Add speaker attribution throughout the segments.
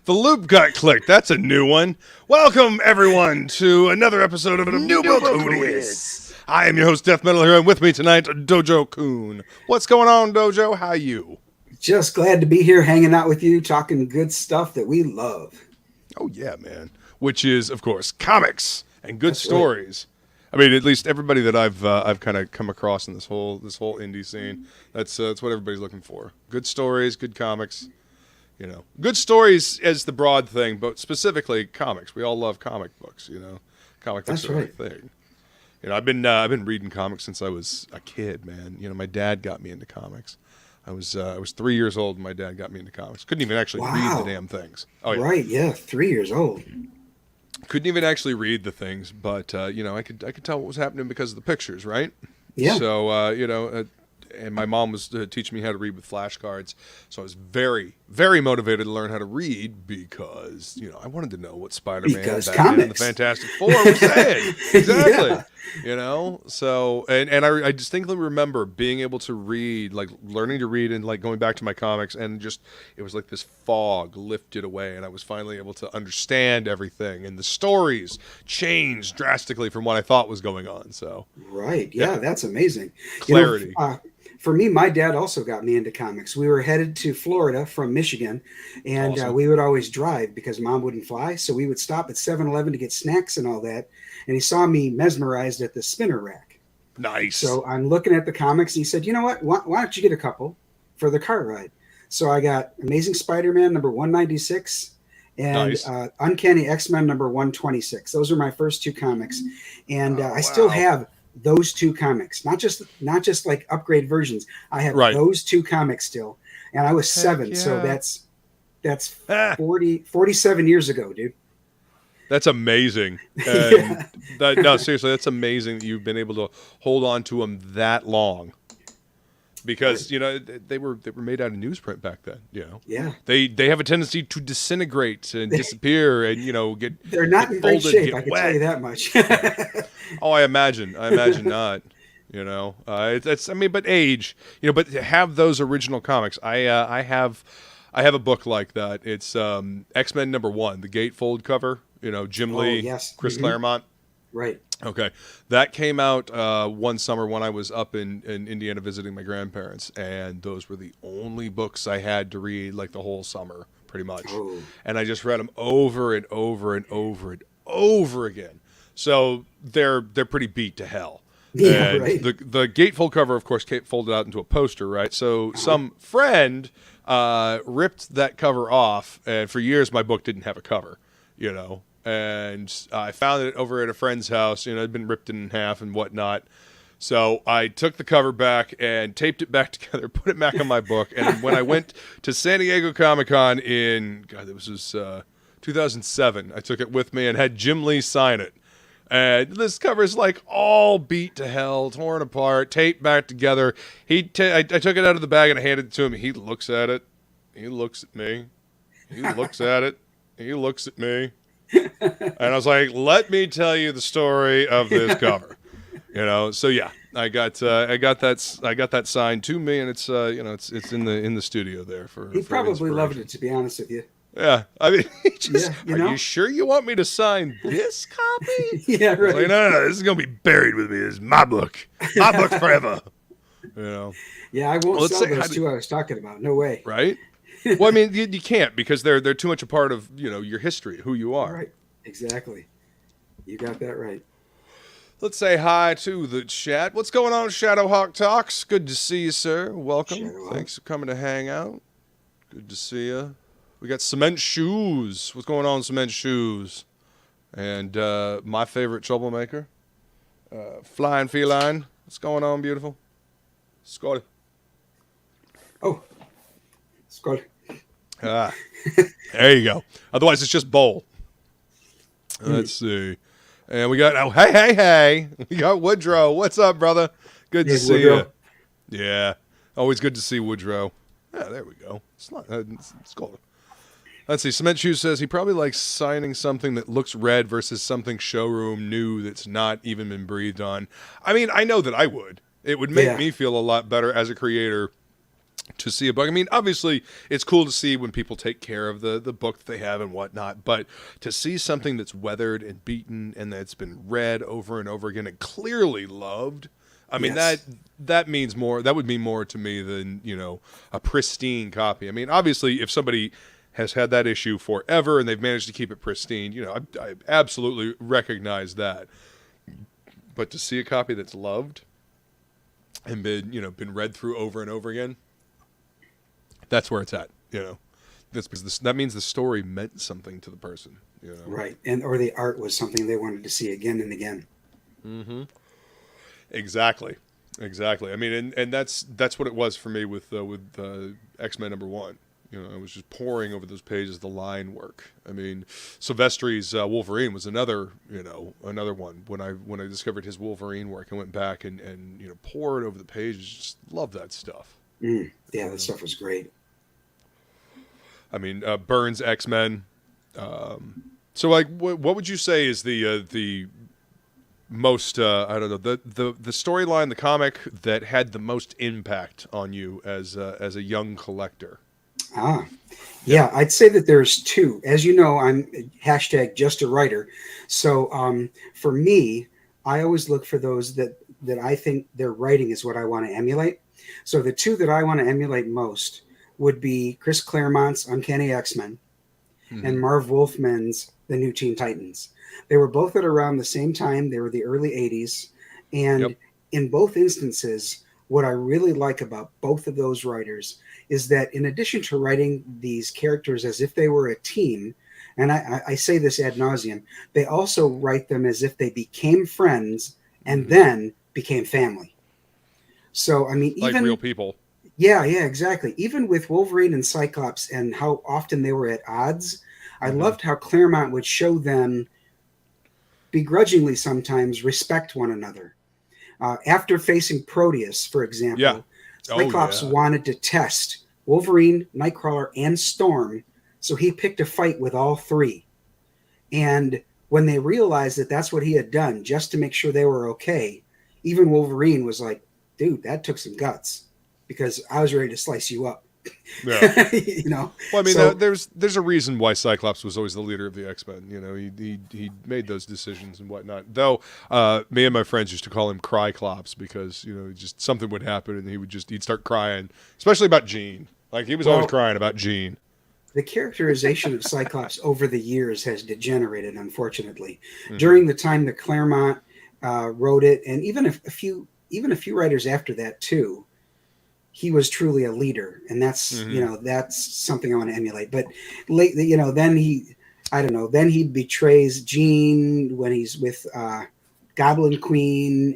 Speaker 1: The loop got clicked. That's a new one. Welcome, everyone, to another episode of New Book Odious. I am your host, DeathMetalHero, and with me tonight, Dojo Kun. What's going on, Dojo? How you?
Speaker 2: Just glad to be here hanging out with you, talking good stuff that we love.
Speaker 1: Oh, yeah, man. Which is, of course, comics and good
Speaker 2: That's
Speaker 1: stories. Right. I mean, at least everybody that I've kind of come across in this whole indie scene, that's what everybody's looking for. Good stories, good comics. You know, good stories as the broad thing, but specifically comics. We all love comic books. You know, comic books are our thing. You know, I've been reading comics since I was a kid, man. You know, my dad got me into comics. I was 3 years old, and my dad got me into comics. Couldn't even actually read the damn things. Oh, yeah.
Speaker 2: Right? Yeah, 3 years old.
Speaker 1: Couldn't even actually read the things, but you know, I could tell what was happening because of the pictures, right?
Speaker 2: Yeah.
Speaker 1: So you know. And my mom was teaching me how to read with flashcards. So I was very, very motivated to learn how to read because, you know, I wanted to know what Spider-Man and the Fantastic Four were saying. Exactly. Yeah. You know, so, and I distinctly remember being able to read, like learning to read and like going back to my comics, and just, it was like this fog lifted away and I was finally able to understand everything, and the stories changed drastically from what I thought was going on. So,
Speaker 2: right. Yeah, that's amazing.
Speaker 1: Clarity.
Speaker 2: You know, for me, my dad also got me into comics. We were headed to Florida from Michigan, and awesome. We would always drive because Mom wouldn't fly. So we would stop at 7-Eleven to get snacks and all that. And he saw me mesmerized at the spinner rack.
Speaker 1: Nice.
Speaker 2: So I'm looking at the comics, and he said, you know what? Why don't you get a couple for the car ride? So I got Amazing Spider-Man number 196 and nice. Uncanny X-Men number 126. Those are my first two comics. And I still have those two comics, not just like upgrade versions. I have those two comics still, and I was 7, so that's 47 years ago, dude.
Speaker 1: That's amazing. And no, seriously, that's amazing that you've been able to hold on to them that long. Because you know they were made out of newsprint back then. You know, they have a tendency to disintegrate and disappear, and you know
Speaker 2: they're not in great shape. I can tell you that much.
Speaker 1: Oh, I imagine not. You know, it's I mean, but age. You know, but to have those original comics, I have a book like that. It's X-Men #1, the gatefold cover. You know, Jim Lee, Chris Claremont.
Speaker 2: Right.
Speaker 1: Okay. That came out one summer when I was up in Indiana visiting my grandparents, and those were the only books I had to read like the whole summer, pretty much. Oh. And I just read them over and over and over and over again. So they're pretty beat to hell.
Speaker 2: Yeah,
Speaker 1: and
Speaker 2: right.
Speaker 1: The gatefold cover, of course, folded out into a poster, right? So some friend ripped that cover off, and for years my book didn't have a cover, you know. And I found it over at a friend's house. You know, it had been ripped in half and whatnot. So I took the cover back and taped it back together, put it back on my book. And when I went to San Diego Comic-Con in, God, this was 2007, I took it with me and had Jim Lee sign it. And this cover is like all beat to hell, torn apart, taped back together. I took it out of the bag and I handed it to him. He looks at it. He looks at me. He looks at it. He looks at me. And I was like, let me tell you the story of this cover. You know, so yeah, I got that signed to me, and it's you know, it's in the studio there for.
Speaker 2: He probably loved it, to be honest with you.
Speaker 1: Yeah, I mean, are you sure you want me to sign this copy?
Speaker 2: Yeah, right.
Speaker 1: Like, no, this is gonna be buried with me. This is my book forever. You know.
Speaker 2: Yeah, I won't sell those two I was talking about. No way.
Speaker 1: Right. Well, I mean, you can't, because they're too much a part of, you know, your history, who you are.
Speaker 2: Right. Exactly. You got that right.
Speaker 1: Let's say hi to the chat. What's going on, Shadowhawk Talks? Good to see you, sir. Welcome.
Speaker 2: Shadowhawk.
Speaker 1: Thanks for coming to hang out. Good to see you. We got Cement Shoes. What's going on, Cement Shoes? And my favorite troublemaker, Flying Feline. What's going on, beautiful? Scotty.
Speaker 2: Oh. Scotty.
Speaker 1: Ah, there you go. Otherwise, it's just bowl. Let's see. And we got, hey. We got Woodrow. What's up, brother? Good to see you. Yeah. Always good to see Woodrow. Yeah, there we go. It's cool. Let's see. Cement Shoes says he probably likes signing something that looks red versus something showroom new that's not even been breathed on. I mean, I know that I would. It would make me feel a lot better as a creator to see a book. I mean, obviously, it's cool to see when people take care of the book that they have and whatnot, but to see something that's weathered and beaten and that's been read over and over again and clearly loved, I mean, that means more. That would mean more to me than, a pristine copy. I mean, obviously, if somebody has had that issue forever and they've managed to keep it pristine, I absolutely recognize that. But to see a copy that's loved and been read through over and over again, that's where it's at, That's because that means the story meant something to the person,
Speaker 2: Right, or the art was something they wanted to see again and again.
Speaker 1: Mm-hmm. Exactly. I mean, and that's what it was for me with X-Men #1. I was just poring over those pages, the line work. I mean, Silvestri's Wolverine was another one. When I discovered his Wolverine work, I went back and poured over the pages. Just love that stuff.
Speaker 2: Yeah, that stuff was great.
Speaker 1: I mean, Byrne's X-Men. So, like, what would you say is the most I don't know, the storyline, the comic that had the most impact on you as a young collector?
Speaker 2: Yeah, I'd say that there's two. As you know, I'm #just a writer. So for me, I always look for those that I think their writing is what I want to emulate. So the two that I want to emulate most would be Chris Claremont's Uncanny X-Men and Marv Wolfman's The New Teen Titans. They were both at around the same time. They were the early 80s. And in both instances, what I really like about both of those writers is that in addition to writing these characters as if they were a team, and I say this ad nauseum, they also write them as if they became friends and then became family. So, I mean, even
Speaker 1: like real people.
Speaker 2: Yeah, exactly. Even with Wolverine and Cyclops and how often they were at odds, I loved how Claremont would show them begrudgingly sometimes respect one another. After facing Proteus, for example, Cyclops wanted to test Wolverine, Nightcrawler, and Storm, so he picked a fight with all three. And when they realized that that's what he had done just to make sure they were okay, even Wolverine was like, dude, that took some guts, because I was ready to slice you up.
Speaker 1: Yeah.
Speaker 2: Well,
Speaker 1: I mean, there's a reason why Cyclops was always the leader of the X-Men. He made those decisions and whatnot. Though me and my friends used to call him Cryclops because just something would happen and he'd start crying, especially about Jean. Like he was always crying about Jean.
Speaker 2: The characterization of Cyclops over the years has degenerated, unfortunately. During the time that Claremont wrote it, and even a few writers after that too, he was truly a leader, and that's that's something I want to emulate. But lately, then he betrays Jean when he's with Goblin Queen,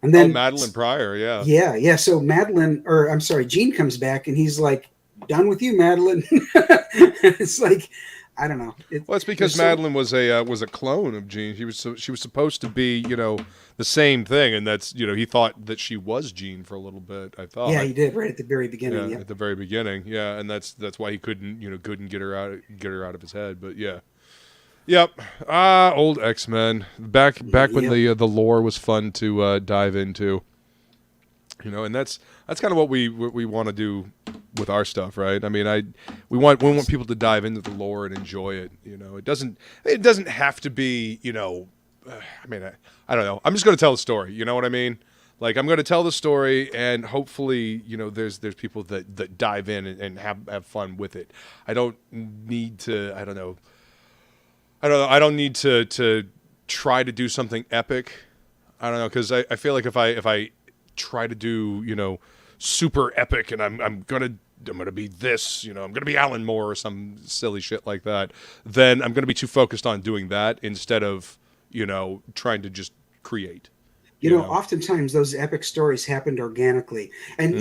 Speaker 2: and then
Speaker 1: Madeline Pryor,
Speaker 2: yeah. So Jean comes back, and he's like, "Done with you, Madeline." It's like, I don't know.
Speaker 1: It's because Madeline was a clone of Jean. She was supposed to be the same thing, and that's he thought that she was Jean for a little bit. I thought.
Speaker 2: Yeah, he did right at the very beginning.
Speaker 1: Yeah, at the very beginning. Yeah, and that's why he couldn't get her out of his head. But yeah. Yep. Old X-Men. Back when the lore was fun to dive into. And that's kind of what we want to do with our stuff, right? I mean, we want people to dive into the lore and enjoy it. It doesn't have to be. I mean, I don't know. I'm just going to tell the story. You know what I mean? Like, I'm going to tell the story, and hopefully, there's people that dive in and have fun with it. I don't need to. I don't know. I don't need to try to do something epic. I don't know, because I feel like if I try to do super epic and I'm gonna be this, I'm gonna be Alan Moore or some silly shit like that, then I'm gonna be too focused on doing that instead of trying to just create.
Speaker 2: Oftentimes those epic stories happened organically, and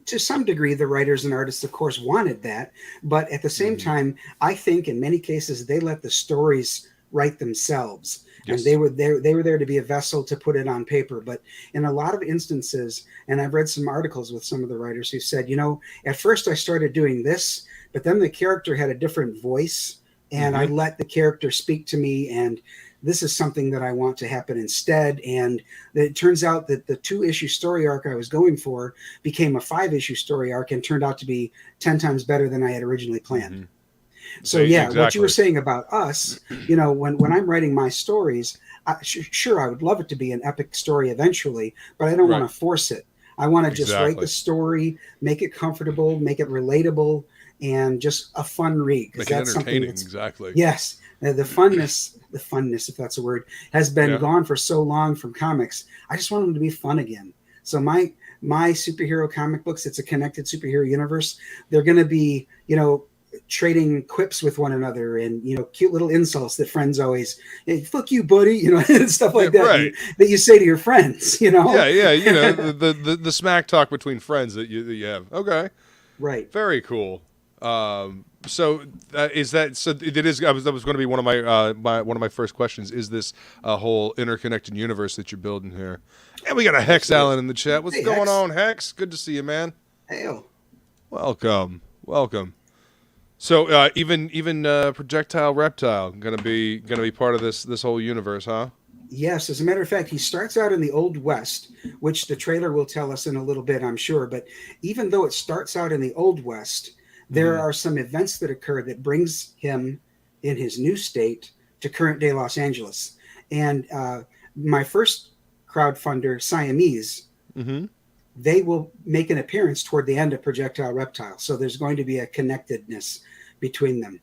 Speaker 2: to some degree the writers and artists of course wanted that, but at the same time I think in many cases they let the stories write themselves. Yes. And they were there to be a vessel to put it on paper. But in a lot of instances, and I've read some articles with some of the writers who said, at first I started doing this, but then the character had a different voice, and I let the character speak to me, and this is something that I want to happen instead. And it turns out that the 2-issue story arc I was going for became a 5-issue story arc and turned out to be 10 times better than I had originally planned.
Speaker 1: Mm-hmm.
Speaker 2: So yeah,
Speaker 1: exactly.
Speaker 2: What you were saying about us, you know, when I'm writing my stories, sure, I would love it to be an epic story eventually, but I don't want to force it. I want to just write the story, make it comfortable, make it relatable, and just a fun read.
Speaker 1: Make it entertaining, exactly.
Speaker 2: Yes, the funness, if that's a word, has been gone for so long from comics. I just want them to be fun again. So my superhero comic books, it's a connected superhero universe. They're going to be, you know, trading quips with one another and, you know, cute little insults that friends always, hey, fuck you, buddy, you know, and stuff like that, that you say to your friends, you know?
Speaker 1: Yeah, you know, the smack talk between friends that you have. Okay.
Speaker 2: Right.
Speaker 1: Very cool. So is that, so it is, that was going to be one of one of my first questions. Is this a whole interconnected universe that you're building here? And we got a Hex Allen in the chat. What's going on, Hex? Good to see you, man.
Speaker 2: Hey.
Speaker 1: Welcome. So even Projectile Reptile gonna be part of this whole universe, huh?
Speaker 2: Yes, as a matter of fact, he starts out in the Old West, which the trailer will tell us in a little bit, I'm sure. But even though it starts out in the Old West, there are some events that occur that brings him in his new state to current day Los Angeles. And my first crowdfunder, Siamese, they will make an appearance toward the end of Projectile Reptile. So there's going to be a connectedness between them.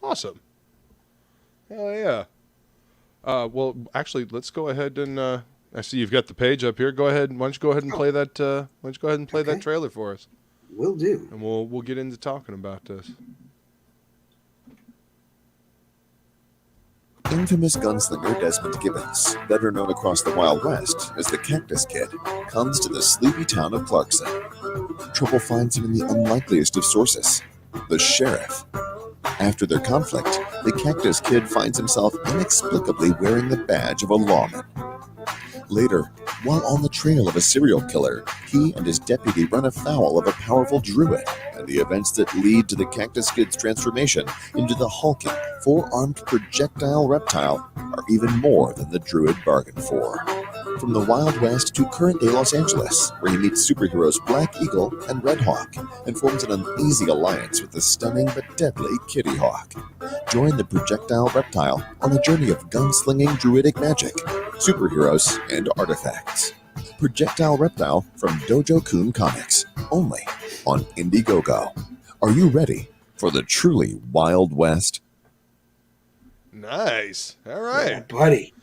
Speaker 1: Awesome. Hell yeah. Well, actually, let's go ahead and I see you've got the page up here. Go ahead. Why don't you go ahead and play that? Why don't you go ahead and play that trailer for us?
Speaker 2: Will do.
Speaker 1: And we'll get into talking about this.
Speaker 3: Infamous gunslinger Desmond Gibbons, better known across the Wild West as the Cactus Kid, comes to the sleepy town of Clarkson. Trouble finds him in the unlikeliest of sources, the sheriff. After their conflict, the Cactus Kid finds himself inexplicably wearing the badge of a lawman. Later, while on the trail of a serial killer, he and his deputy run afoul of a powerful druid, and the events that lead to the Cactus Kid's transformation into the hulking, four-armed projectile reptile are even more than the druid bargained for. From the Wild West to current-day Los Angeles, where he meets superheroes Black Eagle and Red Hawk, and forms an uneasy alliance with the stunning but deadly Kitty Hawk. Join the projectile reptile on a journey of gunslinging druidic magic, superheroes, and artifacts. Projectile Reptile from Dojo Kun Comics, only on Indiegogo. Are you ready for the truly Wild West?
Speaker 1: Nice. All right.
Speaker 2: Yeah, buddy.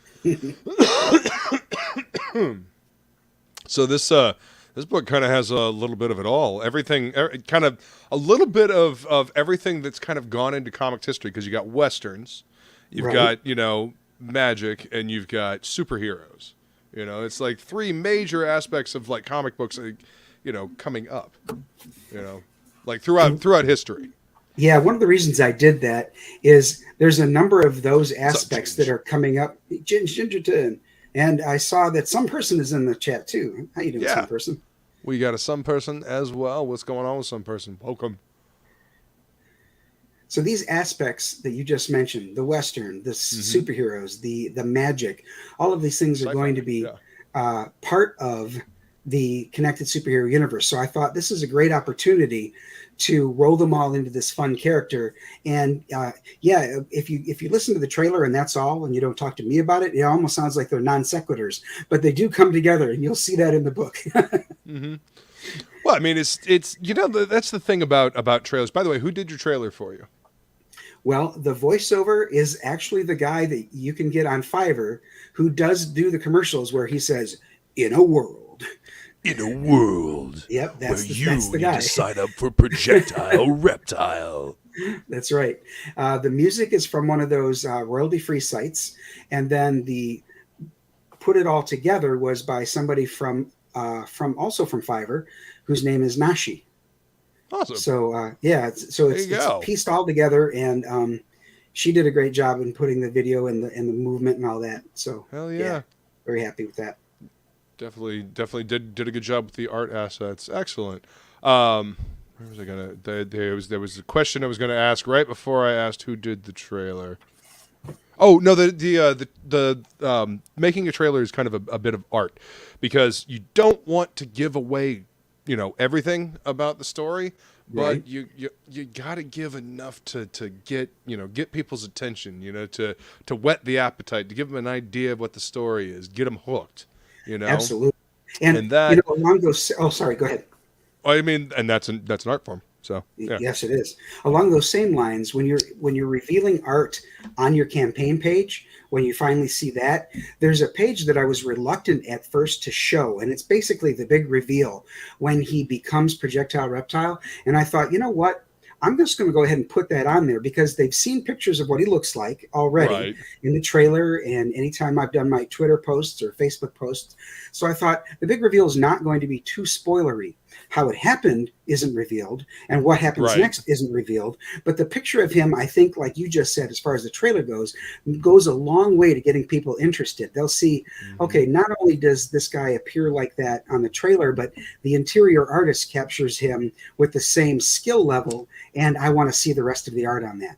Speaker 1: So this book kind of has a little bit of it all. Everything, kind of a little bit of everything that's kind of gone into comics history, because you got Westerns, you've got, you know, magic, and you've got superheroes. You know, it's like three major aspects of like comic books, you know, coming up, you know, like throughout history.
Speaker 2: Yeah, one of the reasons I did that is there's a number of those aspects that are coming up. Gingerton. And I saw that some person is in the chat too. How you doing, some person?
Speaker 1: We got a some person as well. What's going on with some person? Welcome.
Speaker 2: So these aspects that you just mentioned, the Western, the superheroes, the magic, all of these things are going to be part of the connected superhero universe. So I thought this is a great opportunity to roll them all into this fun character. And if you listen to the trailer and that's all, and you don't talk to me about it, it almost sounds like they're non sequiturs, but they do come together, and you'll see that in the book.
Speaker 1: Well, I mean, it's you know, that's the thing about trailers. By the way, who did your trailer for you?
Speaker 2: Well, the voiceover is actually the guy that you can get on Fiverr, who does do the commercials where he says, "In a world."
Speaker 1: In a world,
Speaker 2: yep, that's the
Speaker 1: need
Speaker 2: guy.
Speaker 1: to sign up for Projectile Reptile.
Speaker 2: That's right. The music is from one of those royalty-free sites, and then the put it all together was by somebody from also from Fiverr, whose name is Nashi.
Speaker 1: Awesome.
Speaker 2: So it's pieced all together, and she did a great job in putting the video and the movement and all that. So
Speaker 1: hell yeah,
Speaker 2: very happy with that.
Speaker 1: Definitely did a good job with the art assets. Excellent. Where was I gonna? There was a question I was gonna ask right before I asked who did the trailer. Oh no, making a trailer is kind of a bit of art, because you don't want to give away, everything about the story, but
Speaker 2: Right.
Speaker 1: you got to give enough to get people's attention, to whet the appetite, to give them an idea of what the story is, get them hooked,
Speaker 2: Absolutely. And,
Speaker 1: and that,
Speaker 2: along those, oh, sorry, go ahead.
Speaker 1: I mean, and that's an art form. So yeah.
Speaker 2: Yes, it is. Along those same lines, when you're revealing art on your campaign page, when you finally see that, there's a page that I was reluctant at first to show, and it's basically the big reveal when he becomes Projectile Reptile. And I thought, you know what? I'm just going to go ahead and put that on there because they've seen pictures of what he looks like already
Speaker 1: Right.
Speaker 2: in the trailer and anytime I've done my Twitter posts or Facebook posts. So I thought the big reveal is not going to be too spoilery. How it happened isn't revealed, and what happens
Speaker 1: Right.
Speaker 2: next isn't revealed. But the picture of him, I think, like you just said, as far as the trailer goes a long way to getting people interested. They'll see, okay, not only does this guy appear like that on the trailer, but the interior artist captures him with the same skill level, and I want to see the rest of the art on that.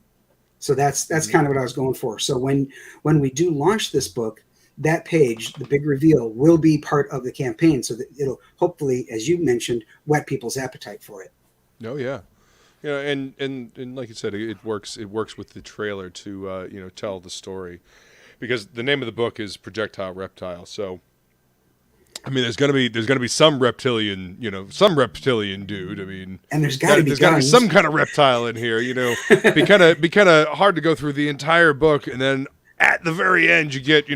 Speaker 2: So that's kind of what I was going for. So when we do launch this book, that page, the big reveal, will be part of the campaign, so that it'll hopefully, as you mentioned, whet people's appetite for it.
Speaker 1: Oh yeah, and like you said, it works with the trailer to tell the story, because the name of the book is Projectile Reptile. So I mean, there's gonna be some reptilian dude. I mean,
Speaker 2: and there's got to
Speaker 1: be some kind of reptile in here. Be kind of hard to go through the entire book, and then at the very end, you get,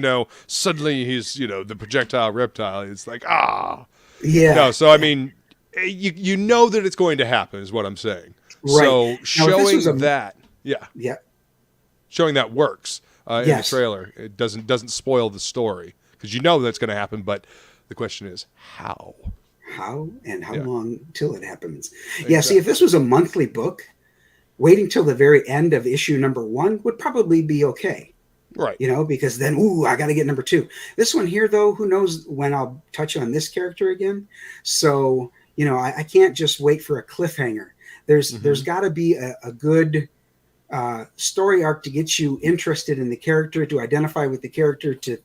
Speaker 1: suddenly he's, the Projectile Reptile. It's like,
Speaker 2: yeah.
Speaker 1: No, so I mean, you know that it's going to happen, is what I'm saying.
Speaker 2: Right.
Speaker 1: So
Speaker 2: now,
Speaker 1: showing that, showing that works in the
Speaker 2: Yes.
Speaker 1: trailer. It doesn't spoil the story, because you know that's going to happen. But the question is how.
Speaker 2: How and how
Speaker 1: Yeah.
Speaker 2: long till it happens?
Speaker 1: Exactly.
Speaker 2: Yeah. See, if this was a monthly book, waiting till the very end of issue number 1 would probably be okay.
Speaker 1: Right.
Speaker 2: Because then, I got to get number 2. This one here, though, who knows when I'll touch on this character again. So, I can't just wait for a cliffhanger. There's got to be a good story arc to get you interested in the character, to identify with the character, to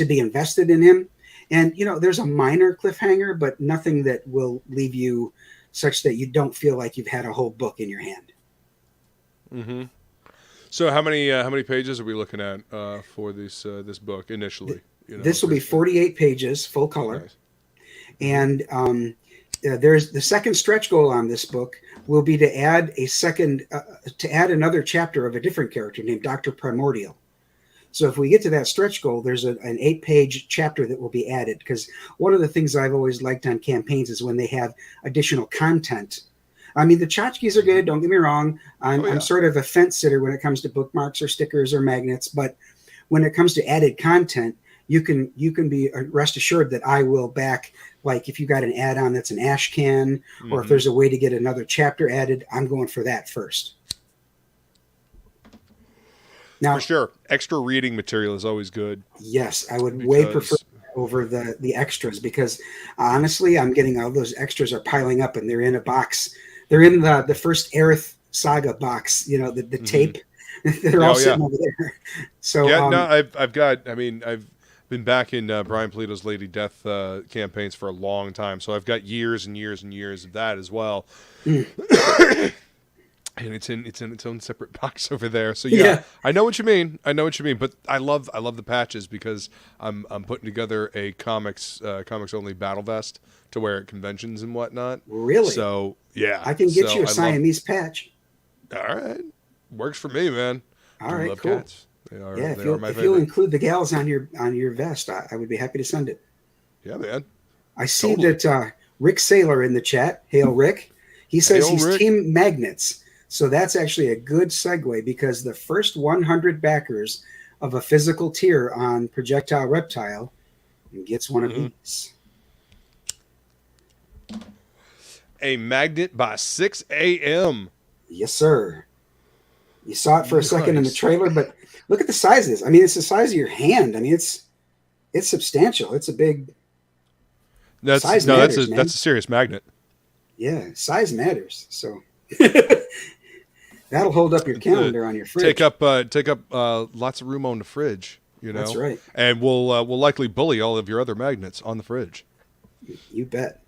Speaker 2: be invested in him. And, there's a minor cliffhanger, but nothing that will leave you such that you don't feel like you've had a whole book in your hand.
Speaker 1: Mm-hmm. So how many pages are we looking at for this book initially?
Speaker 2: This will be 48 pages, full color.
Speaker 1: Nice.
Speaker 2: And there's the second stretch goal on this book will be to add another chapter of a different character named Dr. Primordial. So if we get to that stretch goal, there's an 8-page chapter that will be added, because one of the things I've always liked on campaigns is when they have additional content. I mean, the tchotchkes are good, don't get me wrong. I'm sort of a fence sitter when it comes to bookmarks or stickers or magnets, but when it comes to added content, you can be rest assured that I will back, like if you got an add-on that's an ash can, or if there's a way to get another chapter added, I'm going for that first. Now,
Speaker 1: for sure, extra reading material is always good.
Speaker 2: Yes, I would way prefer over the extras, because honestly, I'm getting all those extras are piling up, and they're in a box. They're in the first Aerith Saga box, the tape. They're all sitting over there. So
Speaker 1: I've been back in Brian Polito's Lady Death campaigns for a long time, so I've got years and years and years of that as well. And it's in its own separate box over there. So yeah, I know what you mean. But I love the patches, because I'm putting together a comics only battle vest to wear at conventions and whatnot.
Speaker 2: Really?
Speaker 1: So yeah,
Speaker 2: I can get you a Siamese patch.
Speaker 1: All right, works for me, man.
Speaker 2: All right,
Speaker 1: love
Speaker 2: cool.
Speaker 1: Cats.
Speaker 2: If you'll include the gals on your vest, I would be happy to send it.
Speaker 1: Yeah, man.
Speaker 2: I see that Rick Saylor in the chat. Hail, Rick. He says he's
Speaker 1: Rick.
Speaker 2: Team Magnets. So that's actually a good segue, because the first 100 backers of a physical tier on Projectile Reptile gets one of these.
Speaker 1: A magnet by 6 a.m.
Speaker 2: Yes, sir. You saw it for a second in the trailer, but look at the size of this. I mean, it's the size of your hand. I mean, it's substantial. It's a big size. That's
Speaker 1: a serious magnet.
Speaker 2: Yeah, size matters. So That'll hold up your calendar on your fridge.
Speaker 1: Take up lots of room on the fridge. You know,
Speaker 2: that's right.
Speaker 1: And we'll likely bully all of your other magnets on the fridge.
Speaker 2: You bet.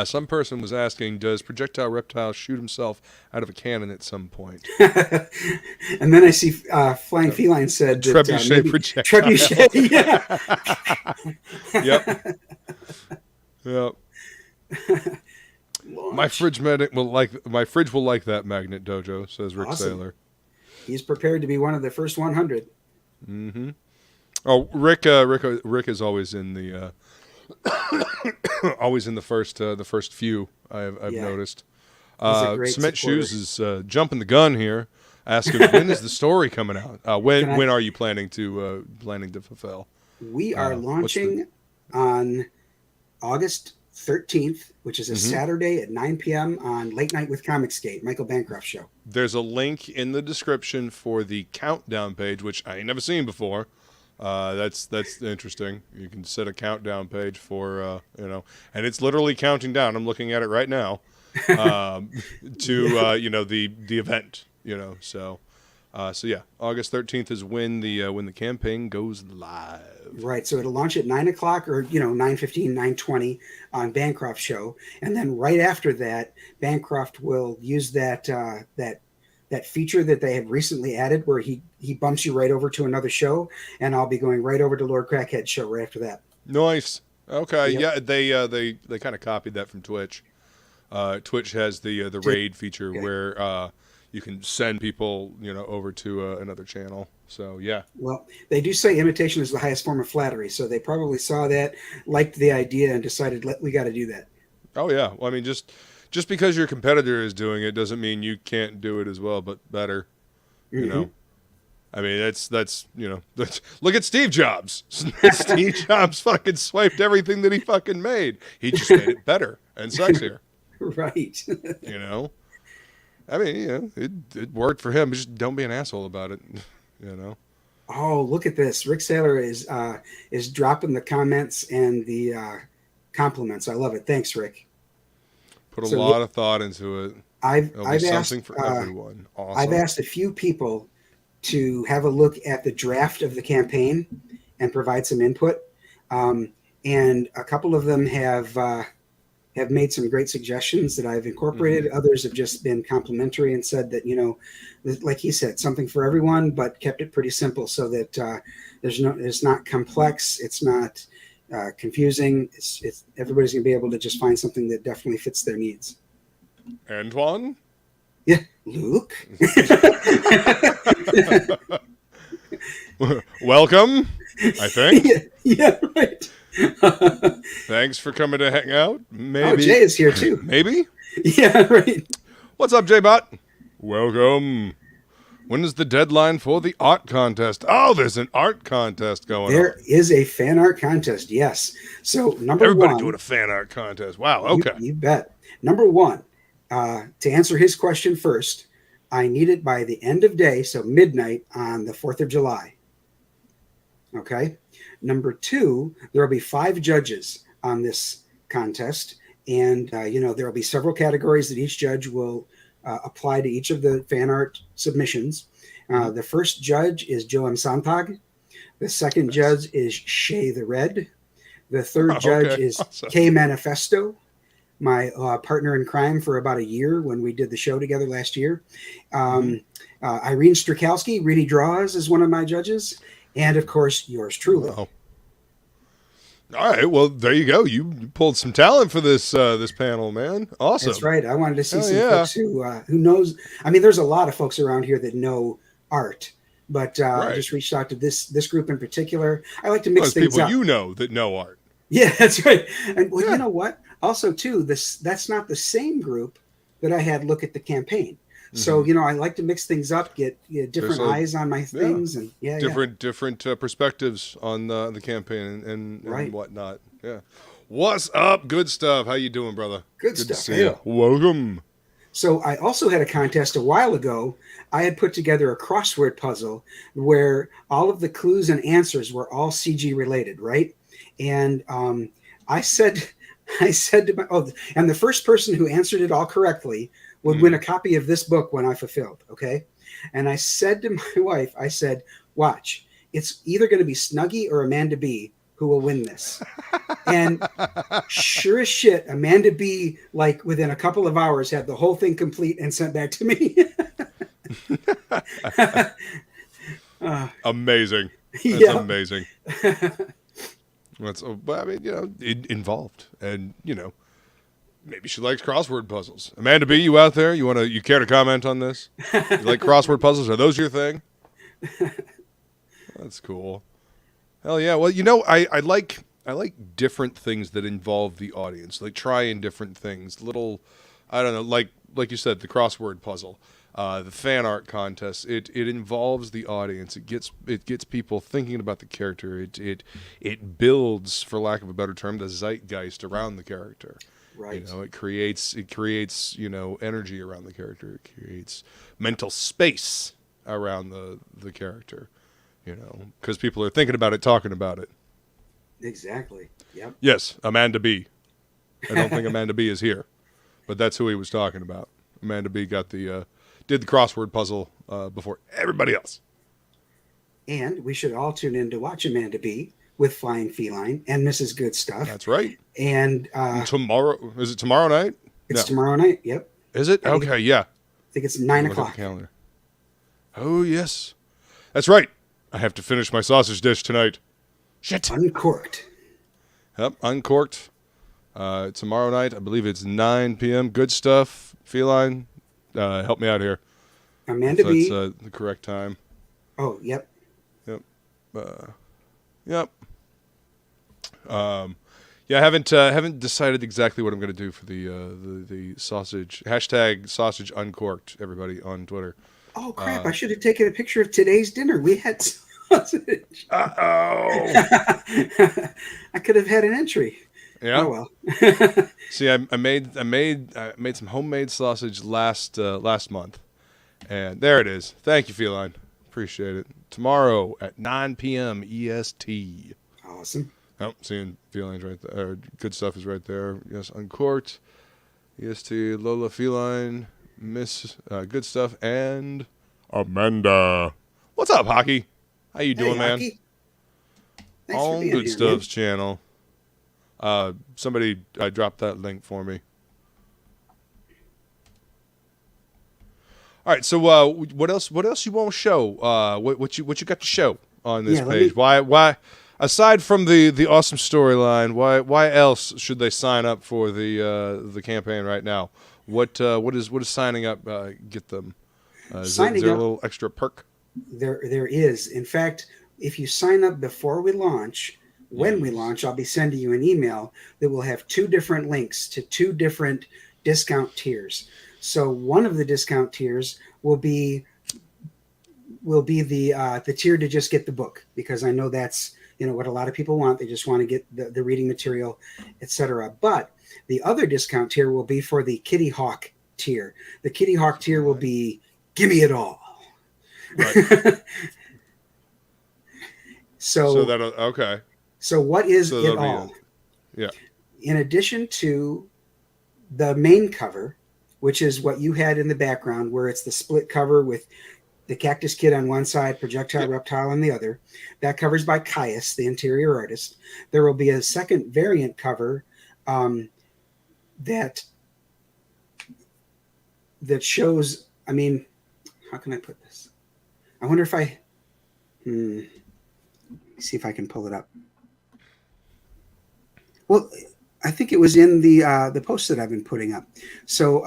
Speaker 1: Some person was asking, does Projectile Reptile shoot himself out of a cannon at some point?
Speaker 2: And then I see Flying Feline said that,
Speaker 1: Trebuchet projectile.
Speaker 2: Trebuchet, yeah.
Speaker 1: Yep. My fridge will like that magnet, Dojo, says Rick
Speaker 2: Awesome.
Speaker 1: Saylor.
Speaker 2: He's prepared to be one of the first 100.
Speaker 1: Mm-hmm. Oh, Rick is always in the first few. I've noticed. Cement Shoes is jumping the gun here, asking when is the story coming out? When are you planning to fulfill?
Speaker 2: We are launching on August 13th, which is a Saturday at 9 p.m. on Late Night with Comicsgate, Michael Bancroft's show.
Speaker 1: There's a link in the description for the countdown page, which I ain't never seen before. That's interesting. You can set a countdown page for and it's literally counting down. I'm looking at it right now to the event. So yeah, August 13th is when the campaign goes live.
Speaker 2: Right, so it'll launch at 9 o'clock or 9:15, 9:20 on Bancroft's show, and then right after that, Bancroft will use that feature that they have recently added, where he bumps you right over to another show, and I'll be going right over to Lord Crackhead's show right after that.
Speaker 1: Nice. Okay,
Speaker 2: Yep.
Speaker 1: Yeah, they kind of copied that from Twitch. Twitch has the raid feature where you can send people over to another channel. So yeah.
Speaker 2: Well, they do say imitation is the highest form of flattery, so they probably saw that, liked the idea, and decided we got to do that.
Speaker 1: Oh yeah. Well, I mean, just because your competitor is doing it doesn't mean you can't do it as well, but better. I mean, that's look at Steve Jobs. Steve Jobs fucking swiped everything that he fucking made. He just made it better and sexier.
Speaker 2: Right.
Speaker 1: I mean, it worked for him. Just don't be an asshole about it.
Speaker 2: Oh, look at this! Rick Saylor is dropping the comments and the compliments. I love it. Thanks, Rick.
Speaker 1: Put a lot of thought into it.
Speaker 2: I've
Speaker 1: something
Speaker 2: asked
Speaker 1: for everyone. Awesome.
Speaker 2: I've asked a few people to have a look at the draft of the campaign and provide some input, and a couple of them have made some great suggestions that I've incorporated. Others have just been complimentary and said that, like he said, something for everyone, but kept it pretty simple so that it's not complex. It's not confusing. It's everybody's going to be able to just find something that definitely fits their needs.
Speaker 1: Antoine?
Speaker 2: Yeah. Luke?
Speaker 1: Welcome, I think.
Speaker 2: Yeah, right.
Speaker 1: Thanks for coming to hang out. Maybe.
Speaker 2: Oh, Jay is here too.
Speaker 1: Maybe?
Speaker 2: Yeah, right.
Speaker 1: What's up, J-Bot? Welcome. When is the deadline for the art contest? Oh, there's an art contest going on.
Speaker 2: There is a fan art contest, yes. So,
Speaker 1: Everybody doing a fan art contest. Wow, okay.
Speaker 2: You bet. Number one, to answer his question first, I need it by the end of day, so midnight on the 4th of July. Okay. Number two, there will be 5 judges on this contest. And, there will be several categories that each judge will apply to each of the fan art submissions. The first judge is Joe M. Sontag. The second judge is Shay the Red. The third judge is awesome. K Manifesto, my partner in crime for about a year when we did the show together last year. Irene Strakowski, Really Draws, is one of my judges. And, of course, yours truly.
Speaker 1: Wow. All right. Well, there you go. You pulled some talent for this panel, man. Awesome.
Speaker 2: That's right. I wanted to see some folks who knows. I mean, there's a lot of folks around here that know art. But I just reached out to this group in particular. I like to mix things up.
Speaker 1: People that know art.
Speaker 2: Yeah, that's right. And you know what? Also, too, that's not the same group that I had look at the campaign. So, I like to mix things up, get different eyes on my things, and
Speaker 1: different perspectives on the campaign and whatnot. Yeah. What's up? Good stuff. How you doing, brother?
Speaker 2: Good stuff.
Speaker 1: To see you. Welcome.
Speaker 2: So I also had a contest a while ago. I had put together a crossword puzzle where all of the clues and answers were all CG related, right? And I said to and the first person who answered it all correctly would win a copy of this book when I fulfilled. Okay. And I said to my wife, I said, watch, it's either going to be Snuggie or Amanda B who will win this. And sure as shit, Amanda B, like within a couple of hours, had the whole thing complete and sent back to me.
Speaker 1: Amazing. That's amazing. That's, I mean, you know, involved, and you know, maybe she likes crossword puzzles. Amanda B, you out there? You care to comment on this? You like crossword puzzles? Are those your thing? That's cool. Hell yeah. Well, you know, I like different things that involve the audience, like trying different things. Little, I don't know, like you said, the crossword puzzle, the fan art contest. It involves the audience. It gets people thinking about the character. It builds, for lack of a better term, the zeitgeist around the character.
Speaker 2: Right.
Speaker 1: You know, it creates you know, energy around the character. It creates mental space around the character. You know, because people are thinking about it, talking about it.
Speaker 2: Exactly. Yep.
Speaker 1: Yes, Amanda B. I don't think Amanda B is here, but that's who he was talking about. Amanda B got did the crossword puzzle before everybody else.
Speaker 2: And we should all tune in to watch Amanda B with Flying Feline and Mrs. Good Stuff.
Speaker 1: That's right.
Speaker 2: And
Speaker 1: tomorrow, is it tomorrow night?
Speaker 2: It's tomorrow night. Yep.
Speaker 1: Is it? Okay. Yeah.
Speaker 2: I think it's 9
Speaker 1: Look at
Speaker 2: o'clock.
Speaker 1: the calendar. Oh yes, that's right. I have to finish my sausage dish tonight. Shit.
Speaker 2: Uncorked.
Speaker 1: Yep, Uncorked. Tomorrow night, I believe it's 9 p.m. Good stuff. Feline, help me out here.
Speaker 2: Amanda B.
Speaker 1: That's the correct time.
Speaker 2: Oh, yep.
Speaker 1: Yep. Yep. Yeah, I haven't decided exactly what I'm going to do for the sausage. Hashtag sausage uncorked, everybody, on Twitter.
Speaker 2: Oh, crap. I should have taken a picture of today's dinner. We had sausage.
Speaker 1: Uh-oh.
Speaker 2: I could have had an entry.
Speaker 1: Yeah.
Speaker 2: Oh, well.
Speaker 1: See, I made some homemade sausage last month. And there it is. Thank you, Feline. Appreciate it. Tomorrow at 9 p.m. EST.
Speaker 2: Awesome.
Speaker 1: Oh, seeing Feline's right there. Good stuff is right there. Yes, Uncorked. EST, Lola, Feline, Miss Good Stuff, and Amanda. What's up, Hockey? How you doing, man?
Speaker 2: Hockey. Thanks for
Speaker 1: On
Speaker 2: being
Speaker 1: Good
Speaker 2: here,
Speaker 1: Stuff's
Speaker 2: man.
Speaker 1: channel. Somebody dropped that link for me. All right, so what else you want to show? What you got to show on this page? Why aside from the awesome storyline, why else should they sign up for the campaign right now? What is signing up get them? Is there a little extra perk?
Speaker 2: There is. In fact, if you sign up before we launch, when we launch, I'll be sending you an email that will have 2 different links to 2 different discount tiers. So one of the discount tiers will be the tier to just get the book, because I know that's, you know, what a lot of people want. They just want to get the reading material, etc. But the other discount tier will be for the Kitty Hawk tier. The Kitty Hawk tier will be give me it all. Right. So
Speaker 1: that okay.
Speaker 2: So what is it all?
Speaker 1: Yeah.
Speaker 2: In addition to the main cover, which is what you had in the background, where it's the split cover with the Cactus Kid on one side, Projectile Reptile on the other. That cover's by Caius, the interior artist. There will be a second variant cover that shows, I mean, how can I put this? I wonder if I... see if I can pull it up. Well, I think it was in the post that I've been putting up. So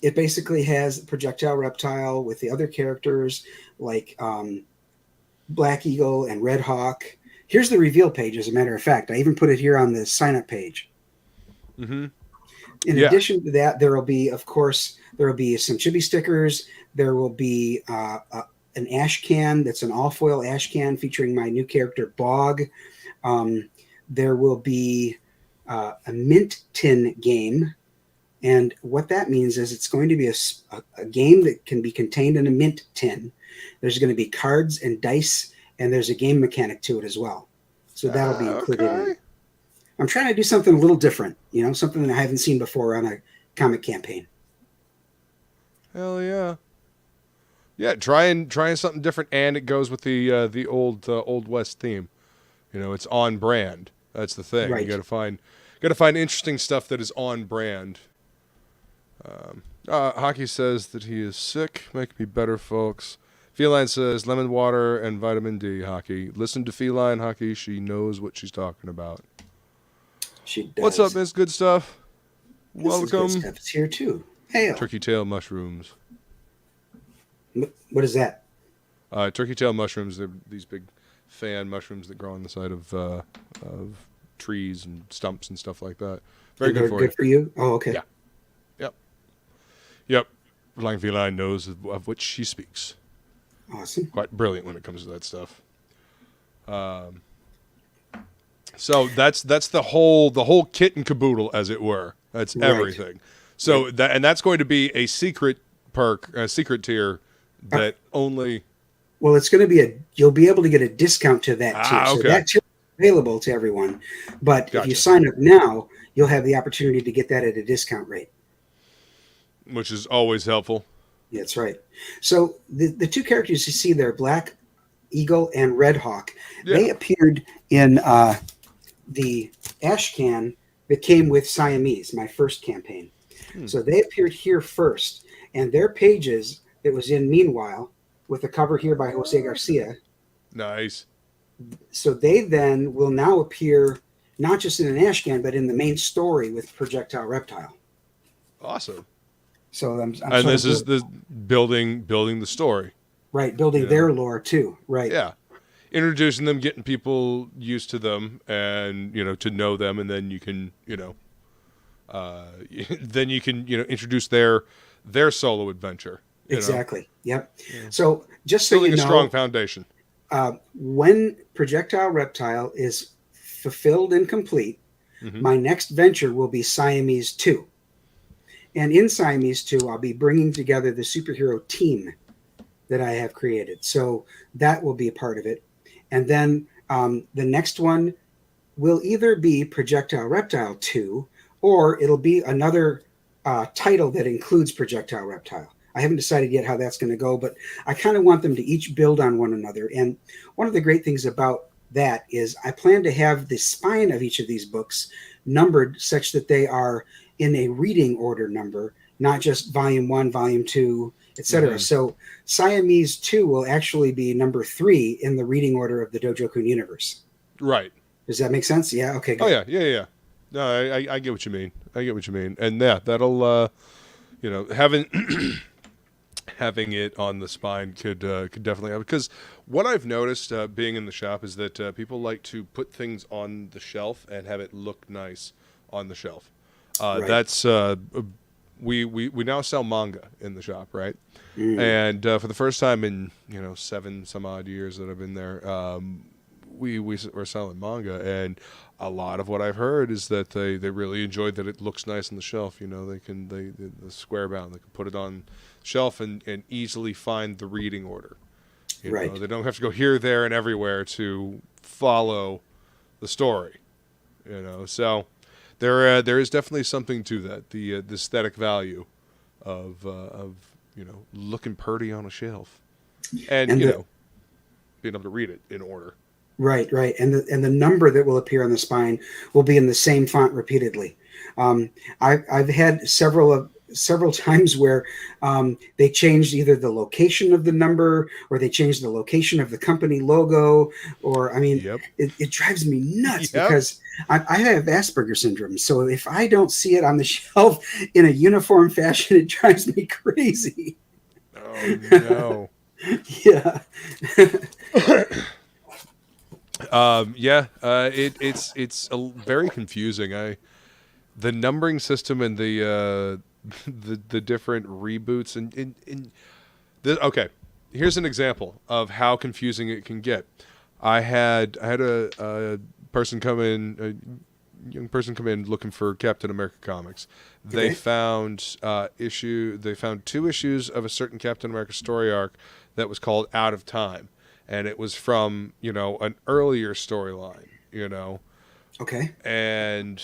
Speaker 2: it basically has Projectile Reptile with the other characters like Black Eagle and Red Hawk. Here's the reveal page, as a matter of fact. I even put it here on the sign-up page.
Speaker 1: Mm-hmm.
Speaker 2: In addition to that, there will be, of course, there will be some chibi stickers. There will be an ash can that's an all-foil ash can featuring my new character, Bog. There will be a mint tin game. And what that means is it's going to be a game that can be contained in a mint tin. There's going to be cards and dice, and there's a game mechanic to it as well. So that'll be included in it. I'm trying to do something a little different, you know, something that I haven't seen before on a comic campaign.
Speaker 1: Hell yeah. Yeah, trying something different, and it goes with the old West theme. You know, it's on brand. That's the thing.
Speaker 2: Right.
Speaker 1: You got to find interesting stuff that is on brand. Hockey says that he is sick. Make me better, folks. Feline says lemon water and vitamin D. Hockey, listen to Feline, Hockey. She knows what she's talking about.
Speaker 2: She does.
Speaker 1: What's up, Miss Good Stuff?
Speaker 2: Welcome. Good Stuff is here too. Hey.
Speaker 1: Turkey tail mushrooms.
Speaker 2: What is that?
Speaker 1: Turkey tail mushrooms. They're these big fan mushrooms that grow on the side of trees and stumps and stuff like that. Very good for you.
Speaker 2: Good for you? Oh, okay.
Speaker 1: Yeah. Yep. Flying Feline knows of which she speaks.
Speaker 2: Awesome.
Speaker 1: Quite brilliant when it comes to that stuff. So that's the whole kit and caboodle, as it were. That's everything. So that's going to be a secret perk, a secret tier that only.
Speaker 2: Well, it's going to be you'll be able to get a discount to that tier.
Speaker 1: Okay.
Speaker 2: So that tier is available to everyone. But
Speaker 1: Gotcha.
Speaker 2: if you sign up now, you'll have the opportunity to get that at a discount rate.
Speaker 1: Which is always helpful.
Speaker 2: Yeah, that's right. So the two characters you see there, Black Eagle and Red Hawk, they appeared in the ash can that came with Siamese, my first campaign. So they appeared here first, and their pages that was in Meanwhile, with a cover here by Jose Garcia.
Speaker 1: Nice.
Speaker 2: So they then will now appear not just in an ash can, but in the main story with Projectile Reptile.
Speaker 1: Awesome.
Speaker 2: So I'm
Speaker 1: and this is the building the story.
Speaker 2: Right, building their lore too. Right.
Speaker 1: Yeah. Introducing them, getting people used to them, and to know them, and then you can introduce their solo adventure.
Speaker 2: Exactly. Yep.
Speaker 1: Yeah.
Speaker 2: So just so
Speaker 1: building
Speaker 2: you know,
Speaker 1: a strong foundation.
Speaker 2: When Projectile Reptile is fulfilled and complete, my next venture will be Siamese 2. And in Siamese 2, I'll be bringing together the superhero team that I have created. So that will be a part of it. And then the next one will either be Projectile Reptile 2, or it'll be another title that includes Projectile Reptile. I haven't decided yet how that's going to go, but I kind of want them to each build on one another. And one of the great things about that is I plan to have the spine of each of these books numbered such that they are in a reading order number, not just volume 1, volume 2, etc. So Siamese 2 will actually be number 3 in the reading order of the Dojo Kun universe.
Speaker 1: Right.
Speaker 2: Does that make sense? Yeah. Okay. Good.
Speaker 1: Oh yeah. No, I get what you mean. And yeah, that'll having it on the spine could definitely help, because what I've noticed being in the shop is that people like to put things on the shelf and have it look nice on the shelf.
Speaker 2: Right.
Speaker 1: That's we now sell manga in the shop, right? And for the first time in 7 some odd years that I've been there, we're selling manga, and a lot of what I've heard is that they really enjoyed that it looks nice on the shelf. The square bound, they can put it on the shelf and easily find the reading order.
Speaker 2: Right.
Speaker 1: They don't have to go here, there, and everywhere to follow the story. So there is definitely something to that. The aesthetic value of looking pretty on a shelf, and being able to read it in order.
Speaker 2: Right. And the number that will appear on the spine will be in the same font repeatedly. I've had several times where they changed either the location of the number, or they changed the location of the company logo, or it drives me nuts because I have Asperger's syndrome. So if I don't see it on the shelf in a uniform fashion, it drives me crazy.
Speaker 1: Oh no.
Speaker 2: Yeah.
Speaker 1: It's very confusing. The numbering system and the different reboots and okay, here's an example of how confusing it can get. I had a person come in, a young person come in looking for Captain America comics. They found 2 issues of a certain Captain America story arc that was called Out of Time. And it was from, an earlier storyline,
Speaker 2: Okay.
Speaker 1: And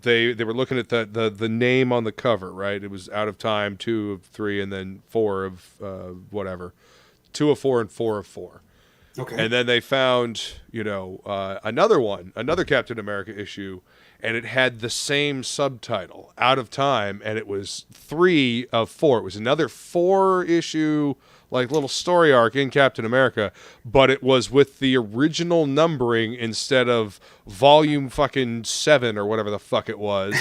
Speaker 1: they were looking at the name on the cover, right? It was Out of Time, 2 of 3, and then 4 of whatever. 2 of 4 and 4 of 4.
Speaker 2: Okay.
Speaker 1: And then they found, another Captain America issue, and it had the same subtitle, Out of Time, and it was 3 of 4. It was another 4-issue, like, little story arc in Captain America, but it was with the original numbering instead of volume fucking 7 or whatever the fuck it was.